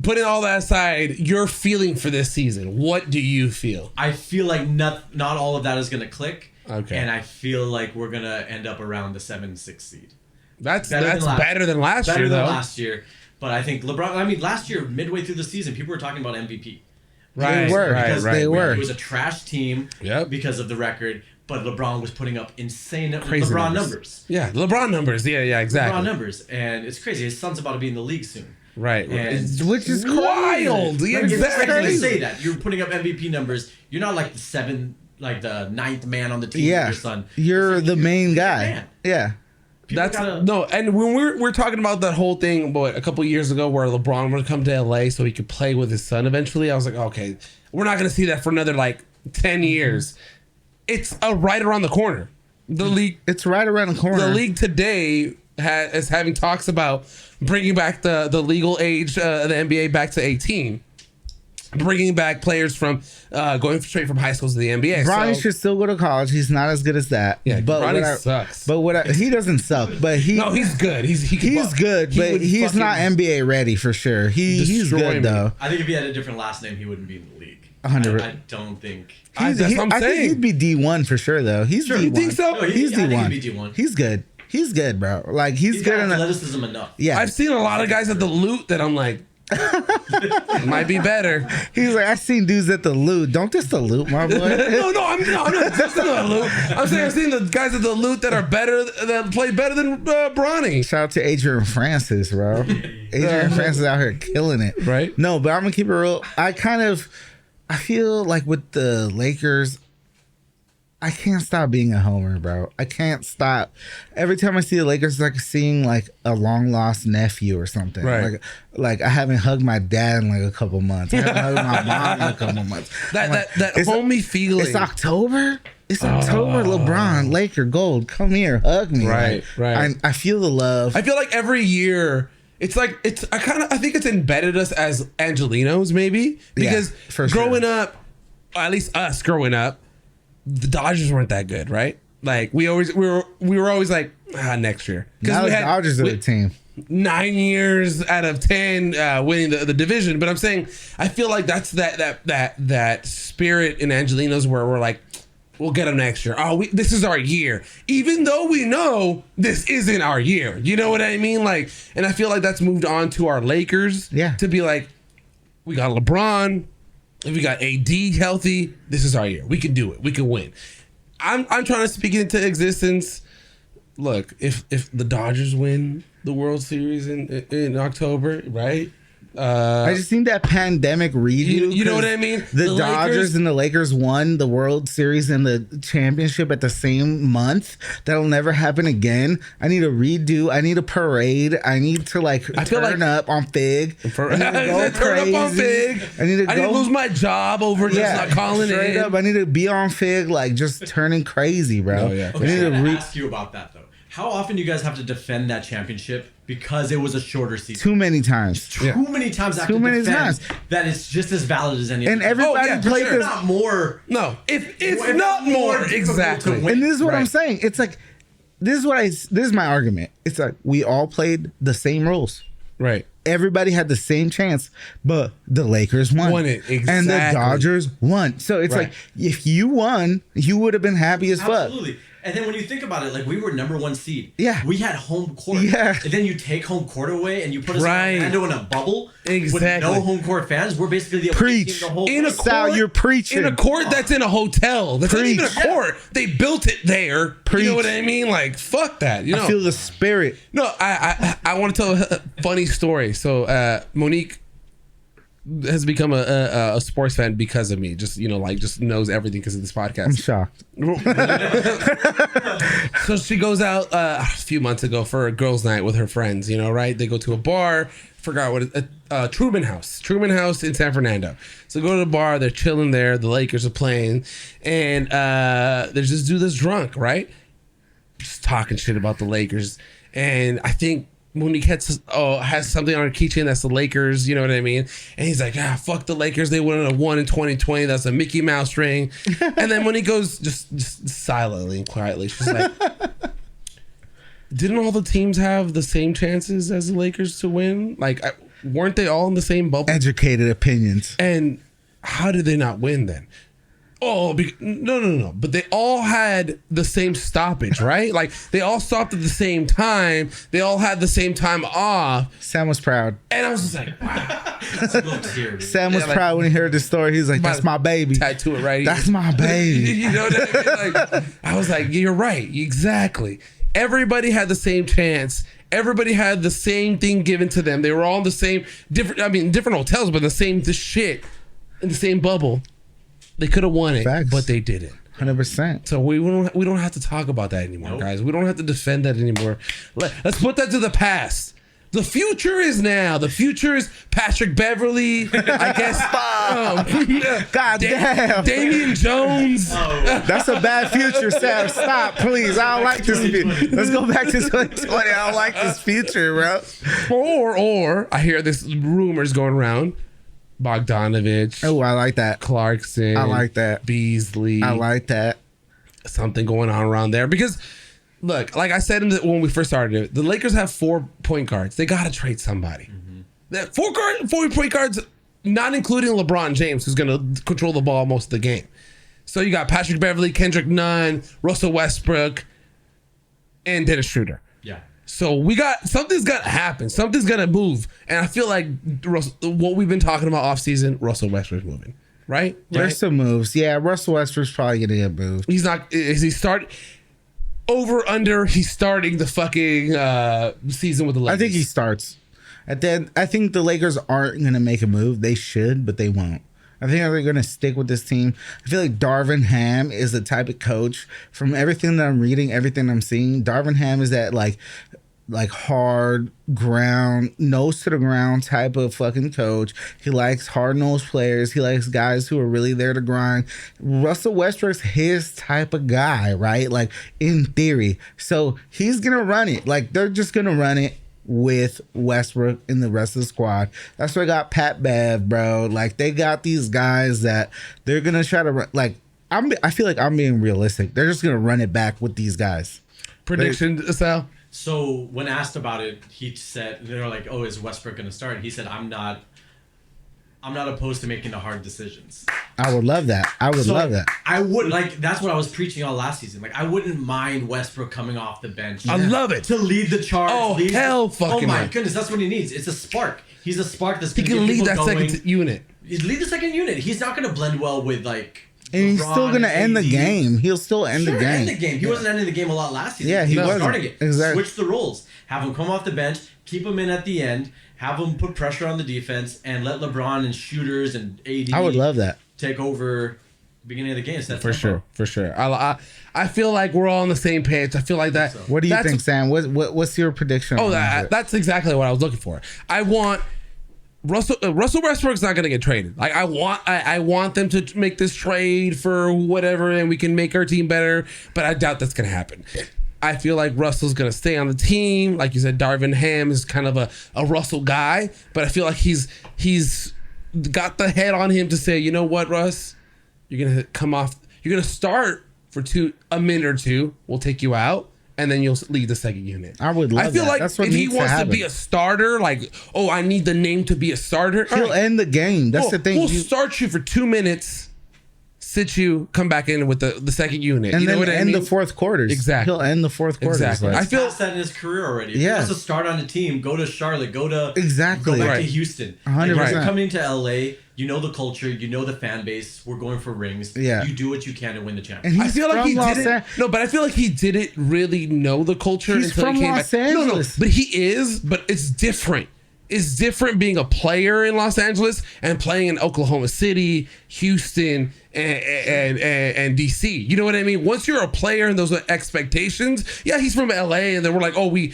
putting all that aside, your feeling for this season, what do you feel? I feel like not all of that is going to click. Okay. And I feel like we're going to end up around the 7-6 seed. That's better than last year, though. Better than last year. But I think LeBron, last year, midway through the season, people were talking about MVP. Right. They were. It was a trash team because of the record, but LeBron was putting up insane crazy LeBron numbers. Yeah, LeBron numbers. Yeah, exactly. LeBron numbers. And it's crazy. His son's about to be in the league soon. Right. Which is wild. Crazy. Exactly. Crazy to say that. You're putting up MVP numbers. You're not like the ninth man on the team with your son. You're the main guy. Man. Yeah. And when we're talking about that whole thing a couple years ago where LeBron would come to LA so he could play with his son eventually, I was like, okay, we're not going to see that for another like 10 years. It's right around the corner. The league. It's right around the corner. The league today is having talks about bringing back the legal age of the NBA back to 18. Bringing back players from going straight from high school to the NBA. Bronny should still go to college. He's not as good as that. Yeah, but Bronny sucks. But he doesn't suck. But no, he's good. He's good, but he's not NBA ready for sure. He's good though. I think if he had a different last name, he wouldn't be in the league. 100. I don't think. That's what I'm saying. I think he'd be D1 for sure though. He's D1. You think so? No, he's D1. I think he'd be D1. He's good. He's good, bro. Like he's good got athleticism enough. Yeah. I've seen a lot of guys at the Loot that I'm like, might be better. He's like, I've seen dudes at the Loot. Don't diss the Loot, my boy. no, I'm not dissing the Loot. I'm saying I've seen the guys at the Loot that are better, that play better than Bronny. Shout out to Adrian Francis, bro. Adrian Francis out here killing it. Right? No, but I'm gonna keep it real. I feel like with the Lakers, I can't stop being a homer, bro. I can't stop. Every time I see the Lakers, it's like seeing like a long lost nephew or something. Right. Like I haven't hugged my dad in like a couple months. I haven't hugged my mom in a couple months. That homey feeling. It's October. It's October. LeBron, Laker, Gold, come here, hug me. Right. I feel the love. I feel like every year. I think it's embedded us as Angelinos maybe because growing up, at least us growing up, the Dodgers weren't that good, right? Like we were always like next year because the Dodgers are the team. 9 years out of 10 winning the division, but I'm saying I feel like that's that spirit in Angelinos where we're like, we'll get them next year. This is our year, even though we know this isn't our year. You know what I mean? Like, and I feel like that's moved on to our Lakers. Yeah. To be like, we got LeBron, if we got AD healthy, this is our year. We can do it. We can win. I'm trying to speak it into existence. Look, if the Dodgers win the World Series in October, right? I just think that pandemic redo. You know what I mean? The Dodgers and the Lakers won the World Series and the championship at the same month. That'll never happen again. I need a redo. I need a parade. I need to turn up on Fig. Turn up on Fig. I need to lose my job over just not calling in. Up, I need to be on Fig, just turning crazy, bro. Oh, yeah. Okay, I need to ask you about that though. How often do you guys have to defend that championship because it was a shorter season? Too many times. Too many times. Too many times. That it's just as valid as any. And everybody played this. Not more. No, if it's not more exactly. And this is what I'm saying. It's like this is my argument. It's like we all played the same rules. Right. Everybody had the same chance, but the Lakers won it. Exactly. And the Dodgers won. So it's like if you won, you would have been happy as fuck. Absolutely. And then when you think about it, we were #1 seed. Yeah. We had home court. Yeah. And then you take home court away and you put us in Orlando in a bubble with no home court fans. We're basically the only team the whole in a court. You're preaching. In a court that's in a hotel. That's not even a court. They built it there. You know what I mean? Fuck that. I feel the spirit. No, I want to tell a funny story. So Monique has become a sports fan because of me. Just just knows everything because of this podcast. I'm shocked. So she goes out a few months ago for a girls' night with her friends. Right? They go to a bar. Forgot what Truman House in San Fernando. So go to the bar. They're chilling there. The Lakers are playing, and there's this dude that's drunk. Right? Just talking shit about the Lakers, and I think Monique has something on her keychain that's the Lakers, you know what I mean? And he's like, fuck the Lakers. They won in 2020. That's a Mickey Mouse ring. And then Monique goes just silently and quietly. She's like, didn't all the teams have the same chances as the Lakers to win? Weren't they all in the same bubble? Educated opinions. And how did they not win then? No. But they all had the same stoppage, right? They all stopped at the same time. They all had the same time off. Sam was proud. And I was just like, wow. Sam was proud when he heard the story. He was like, that's my baby. Tattoo it right here. That's my baby. You know what I mean? I was like, you're right. Exactly. Everybody had the same chance. Everybody had the same thing given to them. They were all in the same, different hotels, but the same shit in the same bubble. They could have won it, but they didn't. 100%. So we don't have to talk about that anymore, guys. We don't have to defend that anymore. Let's put that to the past. The future is now. The future is Patrick Beverly. I guess. God damn. Damian Jones. That's a bad future, Sam. Stop, please. I don't like this. Let's go back to 2020. I don't like this future, bro. Or I hear this rumors going around. Bogdanovich. Oh, I like that. Clarkson. I like that. Beasley. I like that. Something going on around there. Because, look, like I said when we first started it, the Lakers have 4 point guards. They got to trade somebody. That 4 point guards, not including LeBron James, who's going to control the ball most of the game. So you got Patrick Beverly, Kendrick Nunn, Russell Westbrook, and Dennis Schroeder. Yeah. So something's got to happen. Something's got to move. And I feel like what we've been talking about offseason, Russell Westbrook's moving. Right? There's some moves. Yeah, Russell Westbrook's probably going to get moved. He's not. Is he start over under? He's starting the fucking season with the Lakers. I think he starts. I think the Lakers aren't going to make a move. They should, but they won't. I think they're going to stick with this team. I feel like Darvin Ham is the type of coach, from everything that I'm reading, everything I'm seeing, Darvin Ham is that like hard ground, nose to the ground type of fucking coach. He likes hard-nosed players. He likes guys who are really there to grind. Russell Westbrook's his type of guy, right? In theory. So he's going to run it. They're just going to run it with Westbrook and the rest of the squad. That's why I got Pat Bev, bro. They got these guys that they're gonna try to run. I feel like I'm being realistic. They're just gonna run it back with these guys. Prediction, Sal? So when asked about it, he said, they're like, "Oh, is Westbrook gonna start?" And he said, "I'm not opposed to making the hard decisions." I would love that. I would love that. I would that's what I was preaching all last season. I wouldn't mind Westbrook coming off the bench. I love it. To lead the charge. Fucking Oh my goodness, that's what he needs. It's a spark. He's a spark that's going to lead that second unit. Lead the second unit. He's not going to blend well with and he's still going to end the game. He'll still end the game. He wasn't ending the game a lot last season. Yeah, he was starting it. Exactly. Switch the roles. Have him come off the bench. Keep him in at the end. have them put pressure on the defense, and let LeBron and shooters and AD. I would love that. Take over beginning of the game. For sure. I feel like we're all on the same page. I feel like that. So. What do you think, Sam? What's your prediction? Oh, that's exactly what I was looking for. I want Russell Westbrook's not going to get traded. Like I want them to make this trade for whatever, and we can make our team better. But I doubt that's going to happen. I feel like Russell's going to stay on the team. Like you said, Darvin Ham is kind of a Russell guy, but I feel like he's got the head on him to say, you know what, Russ, you're going to come off. You're going to start for a minute or two. We'll take you out. And then you'll lead the second unit. I would love that. I feel like That's what if he needs to wants to happen. be a starter, like, oh, I need the name to be a starter. He'll end the game. That's the thing. We'll start you for 2 minutes, sit you, come back in with the second unit. And you know then what I mean? the fourth quarters. Exactly. He'll end the fourth quarters. Exactly. Like, I feel past that in his career already. If Yeah. he wants to start on a team, go to Charlotte, go to Exactly. go back Right. to Houston. 100%. Like, you're coming to LA, you know the culture, you know the fan base. We're going for rings. Yeah. You do what you can to win the and championship. he's I feel like from he Los didn't. An- No, but I feel like he didn't really know the culture He's until from he came Los back. Angeles. No, but he is. But it's different. It's different being a player in Los Angeles and playing in Oklahoma City, Houston, and DC. You know what I mean? Once you're a player and those are expectations, yeah, he's from LA, and then we're like, oh, we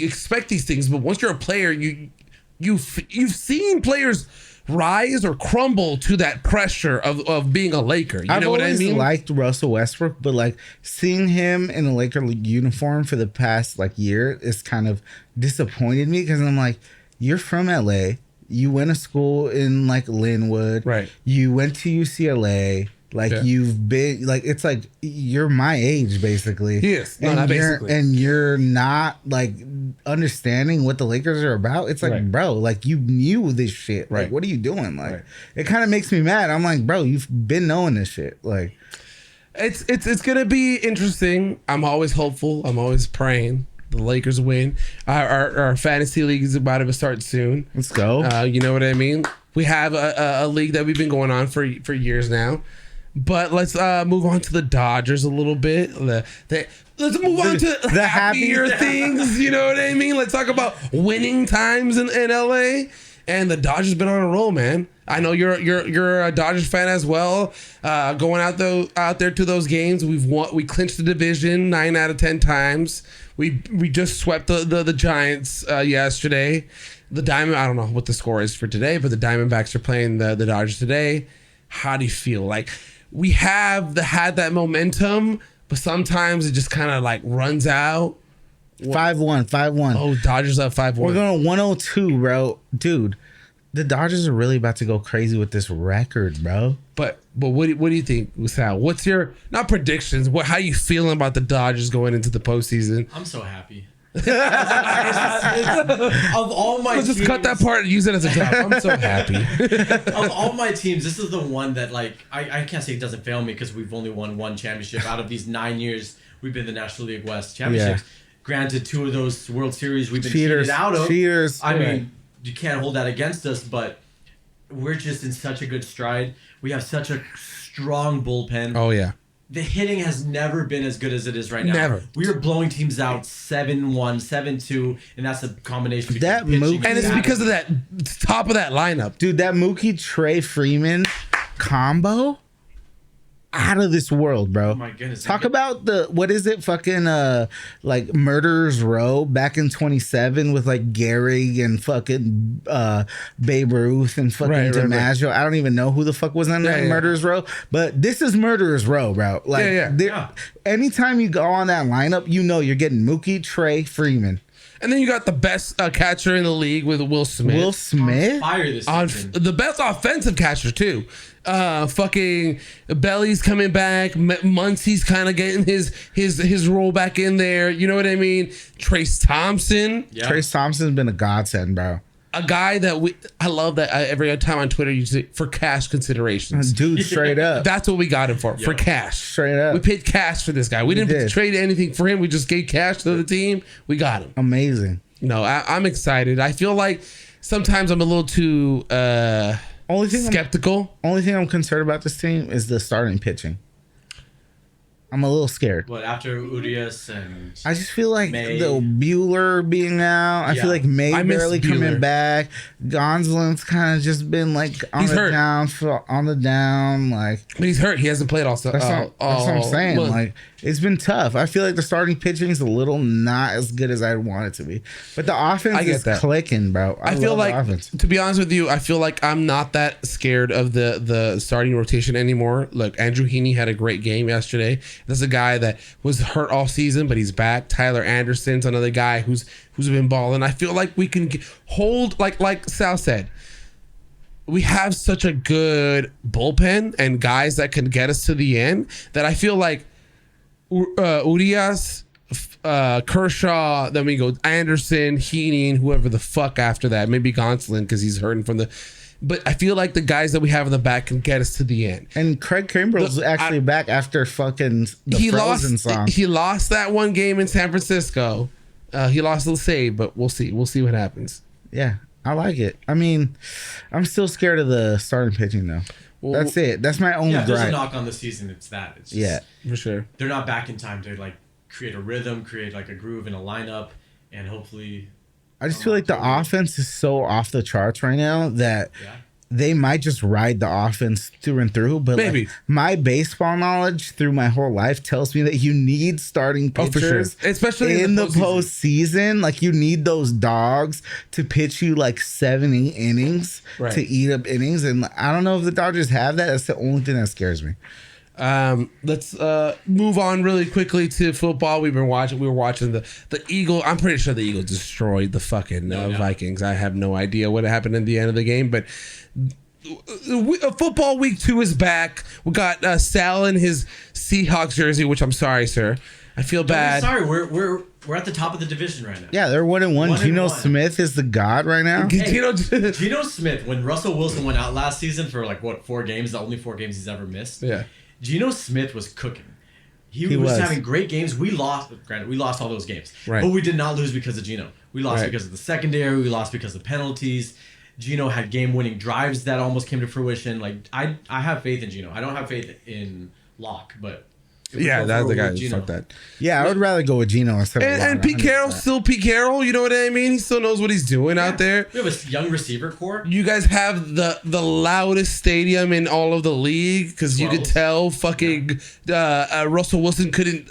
expect these things. But once you're a player, you've seen players rise or crumble to that pressure of being a Laker. You know what I mean? I've always liked Russell Westbrook, but like seeing him in a Laker uniform for the past like year is kind of disappointed me because I'm like, you're from LA. You went to school in like Linwood. Right. You went to UCLA. Like you've been like it's like you're my age basically. Yes. No, and not you're, basically. and you're not like understanding what the Lakers are about. It's like, Right. bro, like you knew this shit. Like, Right. what are you doing? Like, Right. it kind of makes me mad. I'm like, bro, you've been knowing this shit. Like, It's gonna be interesting. I'm always hopeful. I'm always praying the Lakers win. Our fantasy league is about to start soon. let's go. You know what I mean? We have a league that we've been going on for years now. But let's move on to the Dodgers a little bit. Let's move on to the happier things. You know what I mean? Let's talk about winning times in LA. And the Dodgers been on a roll, man. I know you're a Dodgers fan as well. Going out there to those games, we clinched the division 9 out of 10 times. We just swept the Giants yesterday. The Diamond, I don't know what the score is for today, but the Diamondbacks are playing the Dodgers today. How do you feel? Like we have had that momentum, but sometimes it just kind of like runs out. 5-1. Oh, Dodgers up 5-1. We're going 102, bro. Dude, the Dodgers are really about to go crazy with this record, bro. But what do you think, Sal? What's your not predictions? How you feeling about the Dodgers going into the postseason? I'm so happy. Of all my Let's just cut that part and use it as a job. I'm so happy. Of all my teams, this is the one that like I can't say it doesn't fail me because we've only won one championship out of these 9 years we've been the National League West championships. Yeah. Granted, 2 of those World Series we've been Cheaters. cheated out of. Cheaters. I Right. mean, you can't hold that against us, but we're just in such a good stride. We have such a strong bullpen. Oh yeah. The hitting has never been as good as it is right now. Never. We are blowing teams out 7-1, 7-2, and that's a combination between That pitching move- And it's batting. because of that top of that lineup. Dude, that Mookie Trey Freeman combo out of this world, bro. Oh my goodness. Talk about what is it? Fucking like Murderers Row back in 27 with like Gehrig and fucking Babe Ruth and fucking Right. DiMaggio. I don't even know who the fuck was on that Yeah. Murderers Row, but this is Murderers Row, bro. Like, Yeah. Yeah. anytime you go on that lineup, you know you're getting Mookie Trey Freeman. And then you got the best catcher in the league with Will Smith. Will Smith? Fire this on season. the best offensive catcher too. Fucking Belly's coming back. Muncie's kind of getting his role back in there. You know what I mean? Trace Thompson, Yeah. Trace Thompson's been a godsend, bro. a guy that I love that every time on Twitter you say for cash considerations. Dude, straight up. That's what we got him for cash. Straight up. We paid cash for this guy. We didn't did. trade anything for him. We just gave cash to the team. We got him. Amazing. No, I'm excited. I feel like sometimes I'm a little too Only thing skeptical. I'm concerned about this team is the starting pitching. I'm a little scared. But after Urias and I just feel like May. the Bueller being out. I feel like May barely coming back. Gonsolin's kind of just been like on He's hurt. on the down. Like, But he's hurt. He hasn't played all. that's what I'm saying. month. Like, it's been tough. I feel like the starting pitching is a little not as good as I want it to be. But the offense is clicking, bro. I feel like, to be honest with you, I feel like I'm not that scared of the starting rotation anymore. Look, Andrew Heaney had a great game yesterday. That's a guy that was hurt all season, but he's back. Tyler Anderson's another guy who's been balling. I feel like we can hold, like Sal said, we have such a good bullpen and guys that can get us to the end that I feel like Urias, Kershaw, then we go Anderson, Heaney, and whoever the fuck after that. Maybe Gonsolin because he's hurting from the. But I feel like the guys that we have in the back can get us to the end. And Craig Kimbrell's actually back after fucking the Frozen song. He lost that one game in San Francisco. He lost the save, but we'll see. We'll see what happens. Yeah, I like it. I mean, I'm still scared of the starting pitching though. Well, that's it. That's my only gripe. There's a knock on the season. It's that. It's just, for sure. They're not back in time to like create a rhythm, create like a groove in a lineup, and hopefully. I just feel like the offense is so off the charts right now that they might just ride the offense through and through. But maybe like, my baseball knowledge through my whole life tells me that you need starting pitchers, especially in the postseason. Like you need those dogs to pitch you like 70 innings to eat up innings. And I don't know if the Dodgers have that. That's the only thing that scares me. Let's move on really quickly to football. We were watching the Eagle. I'm pretty sure the Eagles destroyed the fucking Vikings. I have no idea what happened at the end of the game, but football week 2 is back. We got Sal in his Seahawks jersey, which I'm sorry, sir. I feel bad. Sorry, we're at the top of the division right now. Yeah, they're 1-1. Geno Smith is the god right now. Hey, Geno Smith, when Russell Wilson went out last season for like 4 games, the only 4 games he's ever missed. Yeah. Geno Smith was cooking. He was having great games. We lost. Granted, we lost all those games. Right. But we did not lose because of Geno. We lost because of the secondary. We lost because of penalties. Geno had game-winning drives that almost came to fruition. Like I have faith in Geno. I don't have faith in Locke, but that's the guy. Fuck that. Yeah, I would rather go with Geno instead of and Pete Carroll's still Pete Carroll. You know what I mean? He still knows what he's doing out there. We have a young receiver core. You guys have the loudest stadium in all of the league because you could tell fucking Russell Wilson couldn't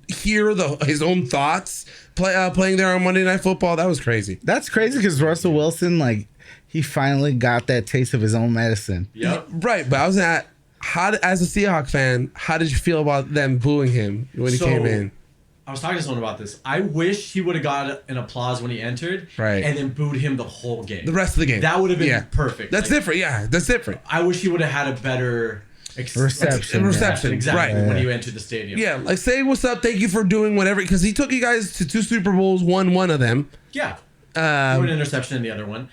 hear his own thoughts playing there on Monday Night Football. That was crazy. That's crazy because Russell Wilson, like, he finally got that taste of his own medicine. Yep. Right, but I was at. As a Seahawks fan, how did you feel about them booing him when he came in? I was talking to someone about this. I wish he would have got an applause when he entered, and then booed him the whole game. The rest of the game. That would have been perfect. That's different. Yeah, that's different. I wish he would have had a better reception. Exactly. Right. When you entered the stadium. Yeah, like say what's up. Thank you for doing whatever. Because he took you guys to 2 Super Bowls, won one of them. Yeah. An interception in the other one.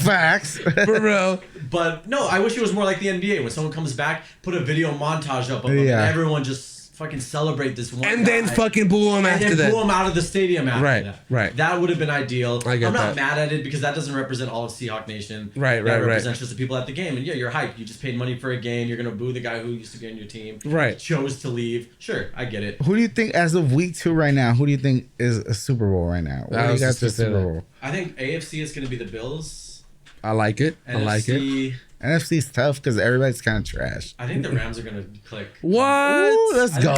Facts. For real. But no, I wish it was more like the NBA. When someone comes back, put a video montage up of them, and everyone just fucking celebrate this one and guy, then fucking boo him after that. And then boo him out of the stadium after that. Right. That would have been ideal. I'm not mad at it because that doesn't represent all of Seahawk Nation. Right. That represents just the people at the game. And yeah, you're hyped. You just paid money for a game. You're going to boo the guy who used to be on your team. Right. Chose to leave. Sure, I get it. Who do you think, as of week 2 right now, who do you think is a Super Bowl right now? What do you got to Super Bowl? I think AFC is going to be the Bills. I like it. NFC, I like it. NFC's tough because everybody's kind of trash. I think the Rams are going to click. What? Ooh, let's go.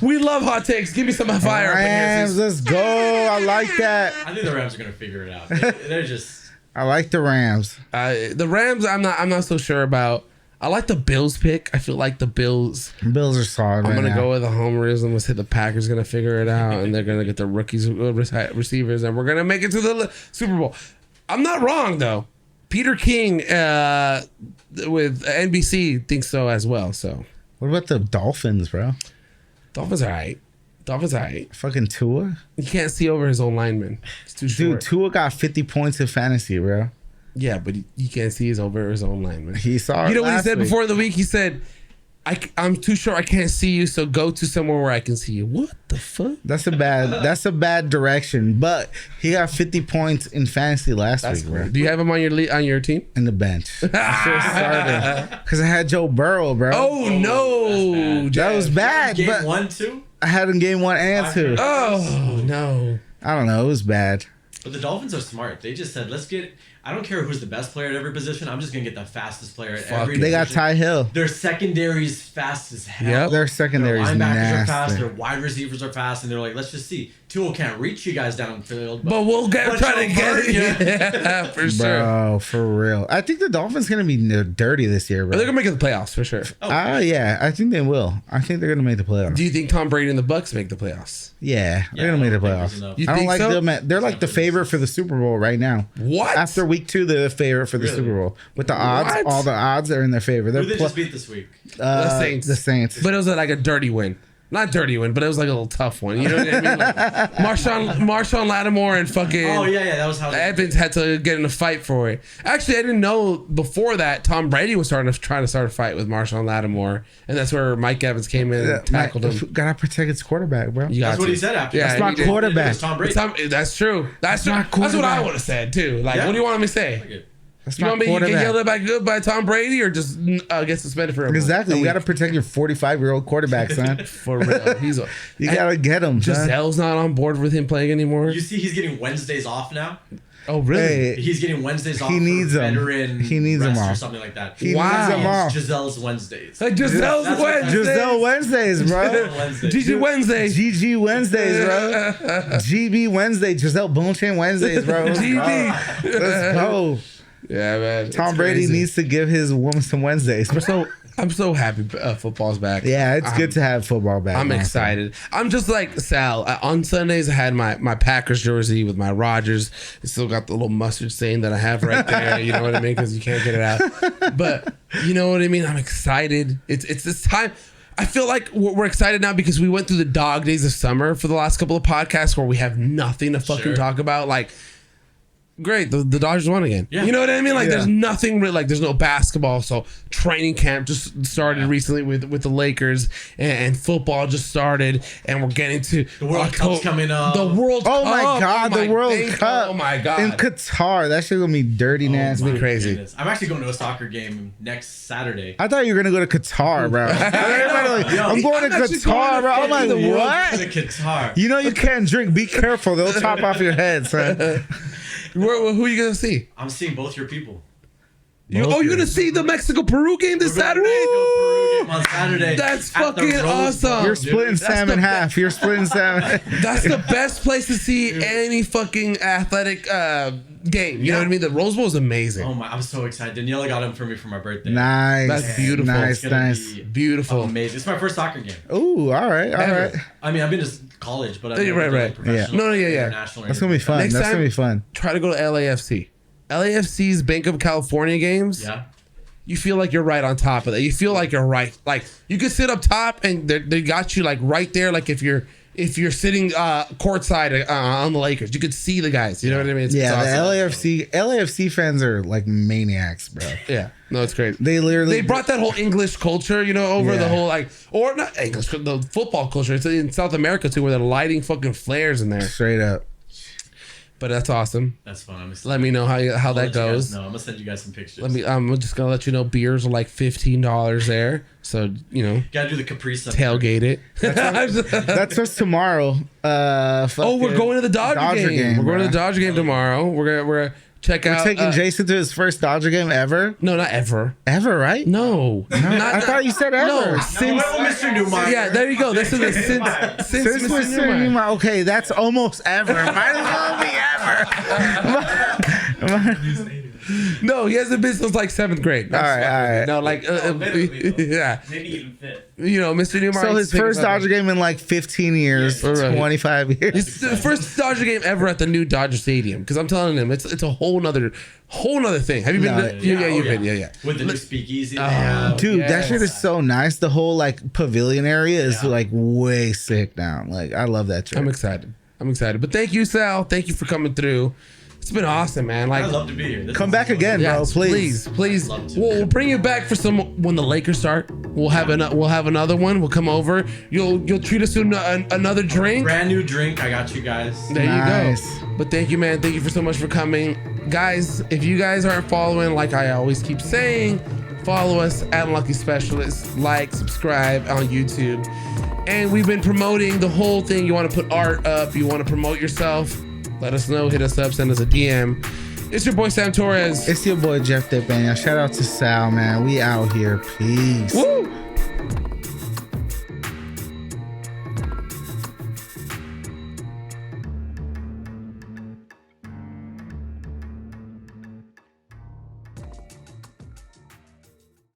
We love hot takes. Give me some fire. Rams, let's go. I like that. I think the Rams are going to figure it out. They're just. I like the Rams. The Rams, I'm not so sure about. I like the Bills pick. I feel like the Bills are solid. I'm gonna go with the homerism. Let's hit the Packers. Gonna figure it out, and they're gonna get the rookies receivers, and we're gonna make it to the Super Bowl. I'm not wrong though. Peter King with NBC thinks so as well. So what about the Dolphins, bro? Dolphins are alright. Fucking Tua. You can't see over his own lineman. It's too short. Dude, Tua got 50 points in fantasy, bro. Yeah, but you can't see over his own lineman. He saw it. You know what he said before in the week? He said, I'm too short. I can't see you. So go to somewhere where I can see you. What the fuck? That's a bad direction. But he got 50 points in fantasy last week, bro. Do you have him on your team? In the bench. I should have started because I had Joe Burrow, bro. Oh no, that was bad. Game but 1, 2. I had him game 1 and 2. Oh no. I don't know. It was bad. But the Dolphins are smart. They just said, let's get. I don't care who's the best player at every position. I'm just gonna get the fastest player at every. They got position. Ty Hill. Their secondary's fast as hell. Yep. Their secondary's Their linebackers nasty. are fast. Their wide receivers are fast, and they're like, let's just see. Tua can't reach you guys downfield, But we'll try to get it. Yeah, for sure. Bro, for real. I think the Dolphins gonna be dirty this year, bro. They're gonna make it the playoffs for sure. Yeah, I think they will. I think they're gonna make the playoffs. Do you think Tom Brady and the Bucks make the playoffs? Yeah, they're gonna make the playoffs. You I don't think like so? them. They're like the favorite for the Super Bowl right now. What? After week 2, they're the favorite for the Really? Super Bowl. With the odds, What? all the odds are in their favor. Who they just beat this week? The Saints. The Saints. But it was like a dirty win. Not dirty win, but it was like a little tough one. You know what I mean? Like Marshawn Lattimore and fucking Oh yeah, that was how. Evans had to get in a fight for it. Actually, I didn't know before that Tom Brady was trying to start a fight with Marshawn Lattimore, and that's where Mike Evans came in and tackled him. Gotta protect his quarterback, bro. You got That's what to. he said after. Yeah, That's my he did. quarterback. It was Tom Brady. That's true. That's my true. That's what I quarterback. would have said too. Like, Yeah. what do you want me to say? Okay. That's You my want me to get quarterback. yelled at good by Tom Brady or just get suspended for a month? Exactly. A You week? gotta protect your 45-year-old quarterback, son. For real. You gotta get him, son. Giselle's not on board with him playing anymore. You see, he's getting Wednesdays off now. Oh, really? Hey, He's getting Wednesdays off. He needs for them. veteran He needs them rest or off. something like that. he Wow. needs them off. Giselle's Wednesdays. Like Giselle's That's what- Wednesday. Giselle Wednesdays, bro. Wednesdays. GG Wednesday. GG Wednesdays, bro. GB Wednesday. Giselle Boonchin Wednesdays, bro. Let's GD. go. Let's go. Yeah, man. Tom It's Brady crazy. needs to give his woman some Wednesdays. I'm so happy football's back. Yeah, it's good to have football back. I'm honestly. excited. I'm just like Sal. On Sundays, I had my Packers jersey with my Rodgers. It still got the little mustard stain that I have right there. You know what I mean? Because you can't get it out. But you know what I mean? I'm excited. It's this time. I feel like we're excited now because we went through the dog days of summer for the last couple of podcasts where we have nothing to fucking talk about. Like, great, the Dodgers won again. Yeah. You know what I mean? Like, Yeah. there's nothing really, like, there's no basketball. So training camp just started recently with the Lakers, and football just started, and we're getting to The World Cup's coming up. The World Oh Cup. my God, the World Cup. Oh my God. In Qatar. That shit gonna be dirty, nasty. My crazy. goodness. I'm actually going to a soccer game next Saturday. I thought you were gonna go to Qatar, bro. Everybody like, I'm going to actually Qatar, going bro. I'm like, to the World what? To Qatar. You know you can't drink. Be careful. They'll chop off your head, son. Who are you gonna see? I'm seeing both your people. You're gonna see the Mexico-Peru game this We're going to Saturday? Mexico, Peru game on Saturday. That's at the fucking Rose awesome. Bowl, You're dude. splitting Sam in half. You're splitting Sam. That's the best place to see any fucking athletic game. You know what I mean? The Rose Bowl is amazing. Oh my! I'm so excited. Daniela got him for me for my birthday. Nice. That's beautiful. Nice, It's gonna nice. be Beautiful. amazing. It's my first soccer game. Ooh, all right, all Ever. right. I mean, I've been to Yeah, college, but I've never right, done right. professional, Yeah. No, yeah. international or That's gonna be anything fun. Next That's time- gonna be fun. Try to go to LAFC. LAFC's Bank of California games. like that. Yeah. You feel like you're right on top of that. You feel like you're right. Like you could sit up top and they got you like right there. Like if you're sitting courtside on the Lakers, you could see the guys. You know what I mean? It's Yeah, awesome. the LAFC fans are like maniacs, bro. Yeah, no, it's great. They literally They brought that whole English culture, over Yeah. the whole or not English, the football culture. It's in South America too, where they're lighting fucking flares in there. straight up. But that's awesome. That's fun. I'm excited. Let me know how I'll that let you guys goes. know. I'm gonna send you guys some pictures. I'm just gonna let you know beers are like $15 there, so Gotta do the Capri Sun. tailgate it. That's us tomorrow. Oh, we're going to the Dodger game. We're going to the bro. Dodger game tomorrow. We're gonna check out. We're taking Jason to his first Dodger game ever. No, not ever. Ever, right? No, I thought you said ever. No, since Mr. Newmeyer. yeah, there you go. This is since Since Mr. Mr. Newmeyer. Newmeyer. Okay, that's almost ever. Might as well be ever. No, he hasn't been since like 7th grade. All right. No, like yeah, Maybe even fifth. Mr. Newmeyer. So his first Dodger game in like 15 years, Yeah, right. 25 years. It's the first Dodger game ever at the new Dodger Stadium. Because I'm telling him, it's a whole nother thing. Have you been? No, You've been. Yeah. With the new speakeasy. they have. Dude, yes. that shit is so nice. The whole like pavilion area is like way sick now. Like I love that shit. I'm excited. But thank you, Sal. Thank you for coming through. It's been awesome, man. Like, I'd love to be here. Come back again, bro. yes, Please. please. We'll bring you back for some when the Lakers start. We'll have another one. We'll come over. You'll treat us to another drink. Brand new drink. I got you guys. There you go. But thank you, man. Thank you for so much for coming, guys. If you guys aren't following, like I always keep saying, follow us at Lucky Specialist. Like, subscribe on YouTube. And we've been promoting the whole thing. You want to put art up, you want to promote yourself, let us know, hit us up, send us a DM. It's your boy Sam Torres. It's your boy Jeff Depena. Shout out to Sal, man. We out here. Peace. Woo!